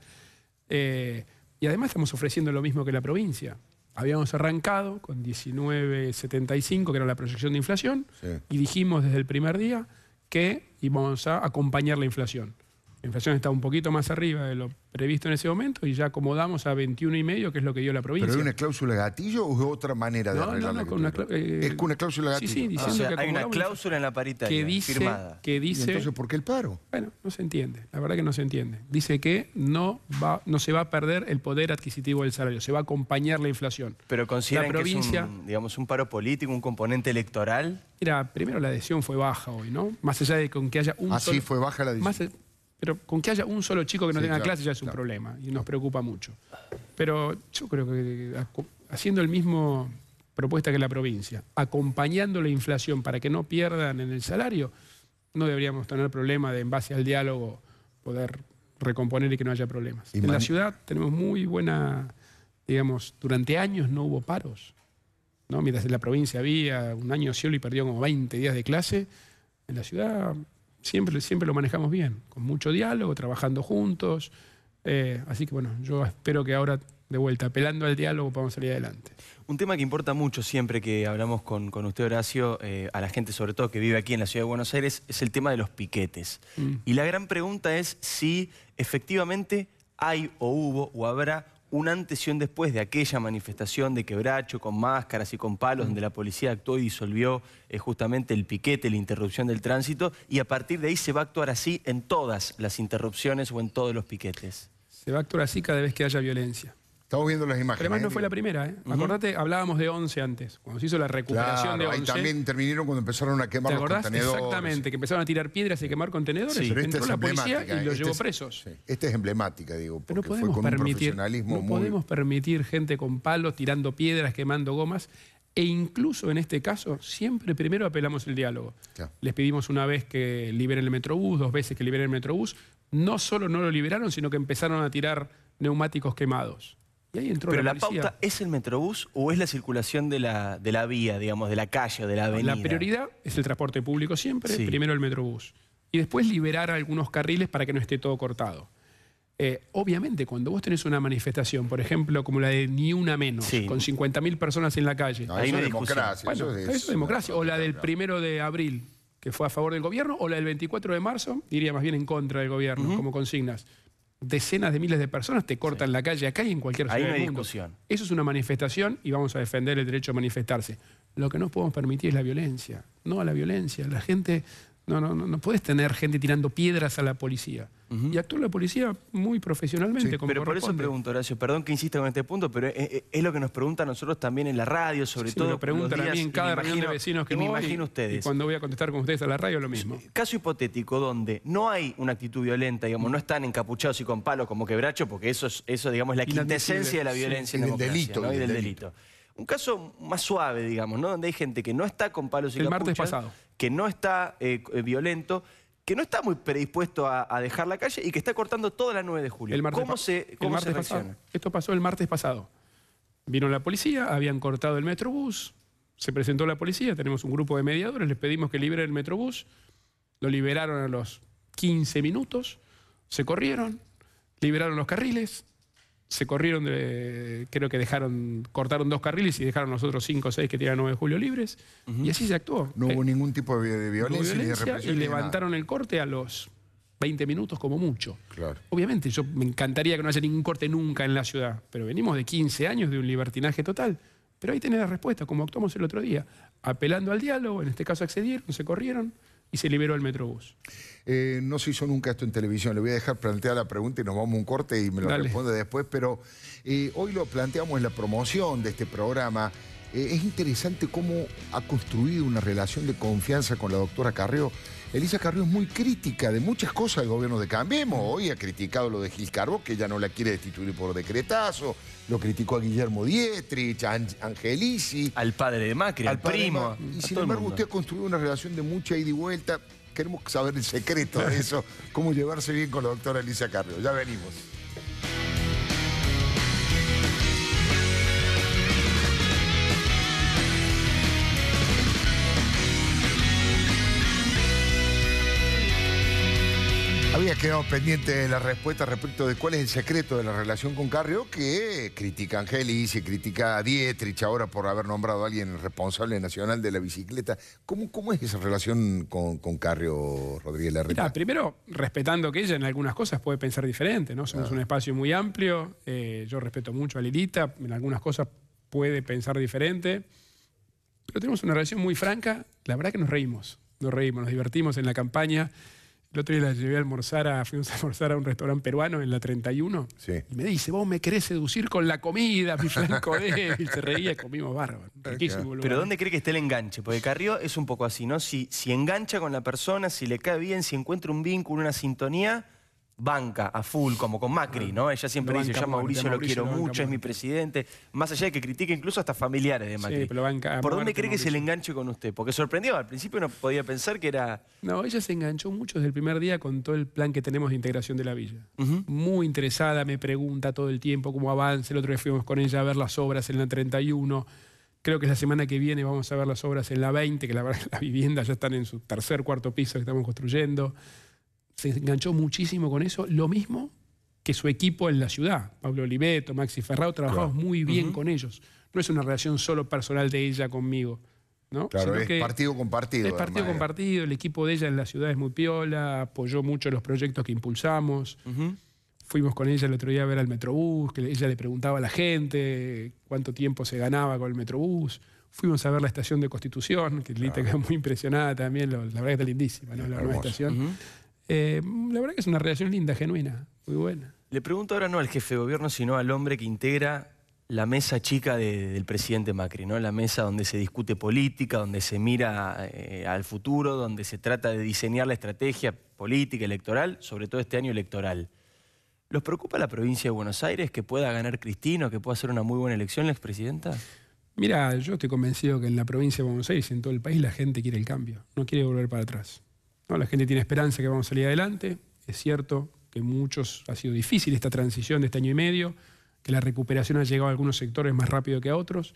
Y además estamos ofreciendo lo mismo que la provincia. Habíamos arrancado con 19,75, que era la proyección de inflación, Sí. y dijimos desde el primer día que íbamos a acompañar la inflación. La inflación está un poquito más arriba de lo previsto en ese momento y ya acomodamos a 21,5, que es lo que dio la provincia. ¿Pero hay una cláusula gatillo o es otra manera de No, arreglar no, la con una criatura? cla- Es con una cláusula sí, gatillo. sí, O diciendo sea, que hay una acomodamos cláusula en la paritaria que dice, firmada. que ¿Y dice entonces por qué el paro? bueno, no se entiende, la verdad que no se entiende. Dice que no se va a perder el poder adquisitivo del salario, se va a acompañar la inflación. Pero consideran La provincia- que es un, digamos, un paro político, un componente electoral. Mira, primero la adhesión fue baja hoy, ¿no? Más allá de con que haya un Así solo... fue baja la más decisión. pero con que haya un solo chico que no Sí, tenga claro, clase ya es un claro. problema y nos preocupa mucho. Pero yo creo que haciendo el mismo propuesta que la provincia, acompañando la inflación para que no pierdan en el salario, no deberíamos tener problema de en base al diálogo poder recomponer y que no haya problemas. Y En la man- ciudad tenemos muy buena, digamos, durante años no hubo paros, ¿no? Mientras en la provincia había un año Scioli perdió como 20 días de clase, en la ciudad siempre lo manejamos bien, con mucho diálogo, trabajando juntos. Así que bueno, yo espero que ahora, de vuelta, apelando al diálogo, podamos salir adelante. Un tema que importa mucho siempre que hablamos con usted, Horacio, a la gente sobre todo que vive aquí en la Ciudad de Buenos Aires, es el tema de los piquetes. Y la gran pregunta es si efectivamente hay o hubo o habrá un antes y un después de aquella manifestación de Quebracho con máscaras y con palos donde la policía actuó y disolvió justamente el piquete, la interrupción del tránsito, y a partir de ahí se va a actuar así en todas las interrupciones o en todos los piquetes. Se va a actuar así cada vez que haya violencia. Estamos viendo las imágenes. Pero además no fue la primera, ¿eh? Acordate, hablábamos de 11 antes, cuando se hizo la recuperación Claro, de ahí 11. también intervinieron cuando empezaron a quemar ¿Te los acordás? contenedores. Exactamente, que empezaron a tirar piedras y quemar contenedores. Sí, pero esta Entró es la policía emblemática. y los Esta llevó es- presos. sí, esta es emblemática, digo, Pero porque no fue podemos con un permitir, profesionalismo no muy... podemos permitir gente con palos tirando piedras, quemando gomas, e incluso en este caso siempre primero apelamos el diálogo. Claro. Les pedimos una vez que liberen el Metrobús, 2 veces que liberen el Metrobús. No solo no lo liberaron, sino que empezaron a tirar neumáticos quemados. Y ahí entró Pero la la policía. pauta es el Metrobús o es la circulación de la vía, digamos, de la calle o de la avenida. La prioridad es el transporte público siempre, Sí. primero el Metrobús. Y después liberar algunos carriles para que no esté todo cortado. Obviamente, cuando vos tenés una manifestación, por ejemplo, como la de Ni Una Menos, Sí. con 50.000 personas en la calle. No, Hay eso una es discusión. democracia. Bueno, eso es democracia. O la del 1 de abril, que fue a favor del gobierno, o la del 24 de marzo, diría más bien en contra del gobierno, como consignas. Decenas de miles de personas te cortan la calle acá y en cualquier ciudad Ahí no del hay mundo. discusión. Eso es una manifestación y vamos a defender el derecho a manifestarse. Lo que no podemos permitir es la violencia. No a la violencia. La gente No puedes tener gente tirando piedras a la policía. Y actúa la policía muy profesionalmente, Sí, como Pero por eso corresponde. pregunto, Horacio, perdón que insista con este punto, pero es lo que nos preguntan a nosotros también en la radio, sobre Sí, todo me lo preguntan los a mí días, en cada y me reunión de imagino- vecinos que y me voy, imagino y ustedes. cuando voy a contestar con ustedes a la radio, lo mismo. Caso hipotético donde no hay una actitud violenta, digamos, no están encapuchados y con palos como quebracho, porque eso digamos, es la Inadmisible. quintesencia de la Sí, violencia y en del democracia, delito, ¿no? y Y del del delito. delito. Un caso más suave, digamos, ¿no? Donde hay gente que no está con palos y El martes capuchas, pasado. que no está violento, que no está muy predispuesto a dejar la calle y que está cortando toda la 9 de julio. ¿Cómo se reacciona? pasado. Esto pasó el martes pasado. Vino la policía, habían cortado el Metrobús, se presentó la policía, tenemos un grupo de mediadores, les pedimos que liberen el Metrobús, lo liberaron a los 15 minutos, se corrieron, liberaron los carriles, se corrieron, creo que cortaron 2 carriles y dejaron los otros 5 o 6 que tenían 9 de julio libres, y así se actuó. No hubo ningún tipo de No hubo violencia, ni de violencia, represión. y ni de levantaron el corte a los 20 minutos como mucho. Claro. Obviamente, me encantaría que no haya ningún corte nunca en la ciudad, pero venimos de 15 años de un libertinaje total. Pero ahí tenés la respuesta, como actuamos el otro día, apelando al diálogo, en este caso accedieron, se corrieron y se liberó el Metrobús. No se hizo nunca esto en televisión. Le voy a dejar plantear la pregunta y nos vamos a un corte y me lo Dale. responde después. Pero hoy lo planteamos en la promoción de este programa. Es interesante cómo ha construido una relación de confianza con la doctora Carrió. Elisa Carrió es muy crítica de muchas cosas del gobierno de Cambiemos. Hoy ha criticado lo de Gil Carbó, que ya no la quiere destituir por decretazo. Lo criticó a Guillermo Dietrich, a Angelici. Al padre de Macri, al padre primo. Macri. Y a sin todo el embargo, mundo. usted ha construido una relación de mucha ida y vuelta. Queremos saber el secreto de eso, cómo llevarse bien con la doctora Elisa Carrió. Ya venimos. Había quedado pendiente la respuesta respecto de cuál es el secreto de la relación con Carrió, que critica a Angelici, critica a Dietrich ahora por haber nombrado a alguien responsable nacional de la bicicleta. ¿Cómo es esa relación con Carrió, Rodríguez Larreta? Mirá, primero, respetando que ella en algunas cosas puede pensar diferente, ¿no? Somos un espacio muy amplio, yo respeto mucho a Lilita, en algunas cosas puede pensar diferente, pero tenemos una relación muy franca, la verdad que nos reímos, nos divertimos en la campaña. El otro día la llevé a almorzar, fuimos a almorzar a un restaurante peruano en la 31. Sí. Y me dice, vos me querés seducir con la comida, mi flanco débil. Se reía y comimos bárbaro. Riquísimo lugar. Pero ¿dónde cree que esté el enganche? Porque Carrió es un poco así, ¿no? Si engancha con la persona, si le cae bien, si encuentra un vínculo, una sintonía, banca a full, como con Macri, ¿no? Ella siempre Lo dice, banca yo a Mauricio lo Mauricio, quiero lo banca mucho, es mi muerte. presidente. Más allá de que critique incluso hasta familiares de Macri. Sí, pero lo banca a ¿Por dónde muerte, cree que es el Mauricio. enganche con usted? Porque sorprendió, al principio uno podía pensar que era... No, ella se enganchó mucho desde el primer día con todo el plan que tenemos de integración de la villa. Muy interesada, me pregunta todo el tiempo cómo avanza. El otro día fuimos con ella a ver las obras en la 31. Creo que la semana que viene vamos a ver las obras en la 20, que la verdad las viviendas ya están en su tercer, cuarto piso que estamos construyendo. Se enganchó muchísimo con eso. Lo mismo que su equipo en la ciudad. Pablo Oliveto, Maxi Ferrao, trabajamos muy bien con ellos. No es una relación solo personal de ella conmigo, ¿no? Claro, Sino es que partido con partido. es partido además. con partido, el equipo de ella en la ciudad es muy piola, apoyó mucho los proyectos que impulsamos. Fuimos con ella el otro día a ver al Metrobús, que ella le preguntaba a la gente cuánto tiempo se ganaba con el Metrobús. Fuimos a ver la estación de Constitución, que Lita quedó muy impresionada también, la verdad que está lindísima, ¿no? La nueva Hermoso. estación. La verdad que es una relación linda, genuina, muy buena. Le pregunto ahora no al jefe de gobierno, sino al hombre que integra la mesa chica del presidente Macri, ¿no? La mesa donde se discute política, donde se mira al futuro, donde se trata de diseñar la estrategia política, electoral, sobre todo este año electoral. ¿Los preocupa la provincia de Buenos Aires que pueda ganar Cristina o que pueda hacer una muy buena elección la expresidenta? Mira, yo estoy convencido que en la provincia de Buenos Aires y en todo el país la gente quiere el cambio, no quiere volver para atrás. No, la gente tiene esperanza que vamos a salir adelante. Es cierto que muchos ha sido difícil esta transición de este año y medio, que la recuperación ha llegado a algunos sectores más rápido que a otros,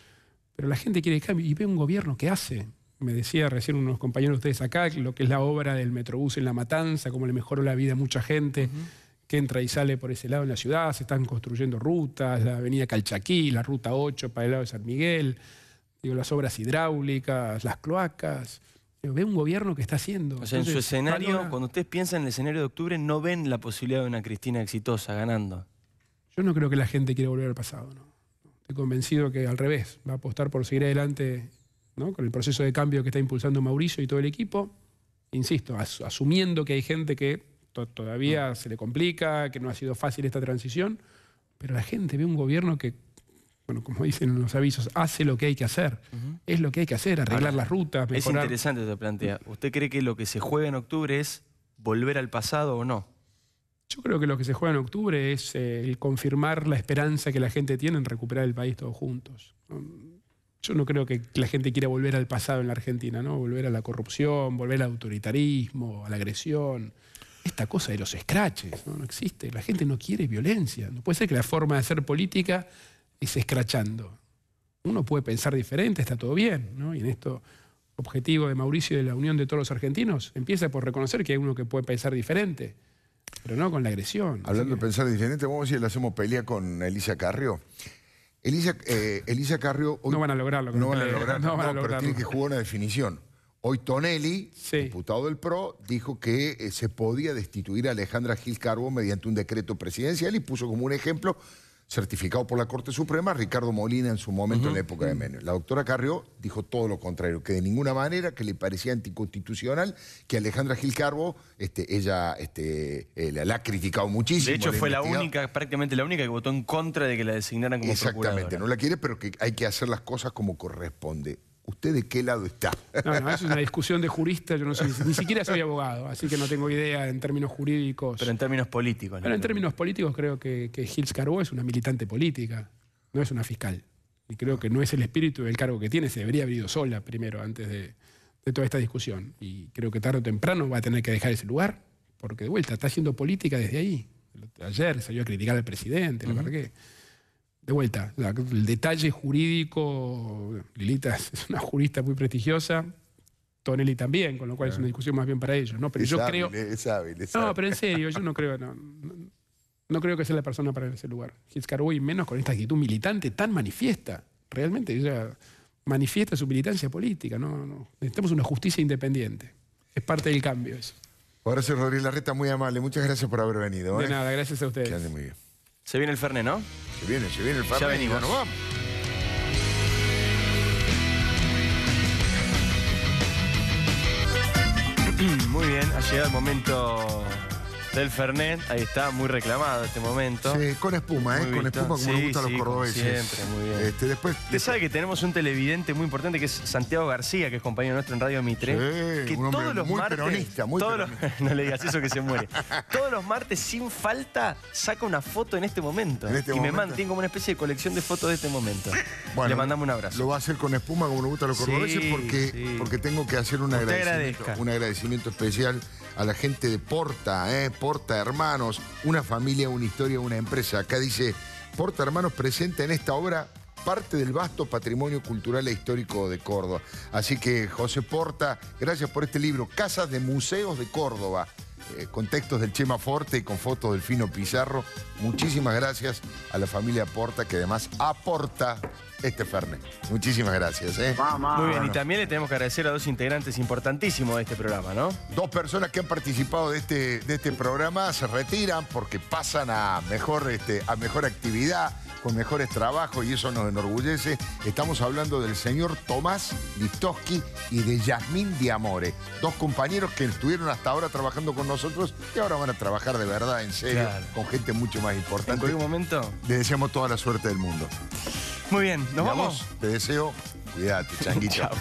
pero la gente quiere el cambio y ve un gobierno que hace. Me decía recién unos compañeros de ustedes acá lo que es la obra del Metrobús en La Matanza, cómo le mejoró la vida a mucha gente que entra y sale por ese lado en la ciudad. Se están construyendo rutas, la avenida Calchaquí, la ruta 8 para el lado de San Miguel, las obras hidráulicas, las cloacas. Ve un gobierno que está haciendo. O sea, en su Entonces, escenario, valora. cuando ustedes piensan en el escenario de octubre, no ven la posibilidad de una Cristina exitosa ganando. Yo no creo que la gente quiera volver al pasado, ¿no? Estoy convencido que al revés, va a apostar por seguir adelante, ¿no? Con el proceso de cambio que está impulsando Mauricio y todo el equipo, insisto, asumiendo que hay gente que todavía se le complica, que no ha sido fácil esta transición, pero la gente ve un gobierno que, bueno, como dicen los avisos, hace lo que hay que hacer. Es lo que hay que hacer, arreglar las rutas, mejorar. Es interesante eso que plantea. ¿Usted cree que lo que se juega en octubre es volver al pasado o no? Yo creo que lo que se juega en octubre es el confirmar la esperanza que la gente tiene en recuperar el país todos juntos. Yo no creo que la gente quiera volver al pasado en la Argentina, ¿no? Volver a la corrupción, volver al autoritarismo, a la agresión. Esta cosa de los escraches, ¿no? No existe. La gente no quiere violencia. No puede ser que la forma de hacer política es escrachando. Uno puede pensar diferente, está todo bien, ¿no? Y en esto, objetivo de Mauricio y de la unión de todos los argentinos, empieza por reconocer que hay uno que puede pensar diferente, pero no con la agresión. Hablando de pensar diferente, vamos a ver si le hacemos pelea con Elisa Carrió. Elisa Carrió... Hoy no van a lograrlo. No van a lograrlo, lograrlo. Pero tiene que jugar una definición. Hoy Tonelli, diputado del PRO, dijo que se podía destituir a Alejandra Gil Carbó mediante un decreto presidencial y puso como un ejemplo, certificado por la Corte Suprema, Ricardo Molina en su momento en la época de Menem. La doctora Carrió dijo todo lo contrario, que de ninguna manera, que le parecía anticonstitucional, que Alejandra Gil Carbó, ella la ha criticado muchísimo. De hecho, fue prácticamente la única que votó en contra de que la designaran como procuradora. Exactamente, no la quiere, pero que hay que hacer las cosas como corresponde. ¿Usted de qué lado está? No, eso es una discusión de juristas. Yo no soy, ni siquiera soy abogado, así que no tengo idea en términos jurídicos. Pero en términos políticos. Pero en términos políticos creo que Gil Carbó es una militante política, no es una fiscal. Y creo que no es el espíritu del cargo que tiene. Se debería haber ido sola primero, antes de toda esta discusión. Y creo que tarde o temprano va a tener que dejar ese lugar, porque de vuelta está haciendo política desde ahí. Ayer salió a criticar al presidente, la verdad que... De vuelta, el detalle jurídico, Lilita es una jurista muy prestigiosa, Tonelli también, con lo cual es una discusión más bien para ellos, ¿no? Pero yo creo... Es hábil. No, pero en serio, yo no creo, no creo que sea la persona para ese lugar. Gil Carbó, y menos con esta actitud militante tan manifiesta. Realmente ella manifiesta su militancia política, ¿no? Necesitamos una justicia independiente. Es parte del cambio eso. Horacio Rodríguez Larreta, muy amable. Muchas gracias por haber venido. De nada, gracias a ustedes. Que ande muy bien. Se viene el Fernet, ¿no? Se viene el Fernet. Ya venimos. Bueno, vamos. Muy bien, ha llegado el momento del Fernet. Ahí está, muy reclamado este momento. Sí, con espuma, con espuma como nos gustan los cordobeses. Siempre, muy bien. Usted sabe que tenemos un televidente muy importante que es Santiago García, que es compañero nuestro en Radio Mitre. Sí, que un hombre todos los muy martes, peronista, muy peronista. No le digas eso que se muere. Todos los martes, sin falta, saca una foto en este momento. Me mantiene como una especie de colección de fotos de este momento. Bueno, le mandamos un abrazo. Lo va a hacer con espuma como nos gustan los cordobeses porque tengo que hacer un agradecimiento especial a la gente de Porta, Porta Hermanos, una familia, una historia, una empresa. Acá dice, Porta Hermanos presenta en esta obra parte del vasto patrimonio cultural e histórico de Córdoba. Así que, José Porta, gracias por este libro, Casas de Museos de Córdoba, con textos del Chema Forte y con fotos del Fino Pizarro. Muchísimas gracias a la familia Porta, que además aporta este Fernet. Muchísimas gracias. Muy bien, y también le tenemos que agradecer a dos integrantes importantísimos de este programa, ¿no? Dos personas que han participado de este programa se retiran porque pasan a mejor actividad, con mejores trabajos, y eso nos enorgullece. Estamos hablando del señor Tomás Listowski y de Yasmín Diamore, dos compañeros que estuvieron hasta ahora trabajando con nosotros y ahora van a trabajar de verdad, en serio, con gente mucho más importante. En cualquier momento. Les deseamos toda la suerte del mundo. Muy bien, ¿nos vamos? Te deseo, cuídate, changuito. Chao.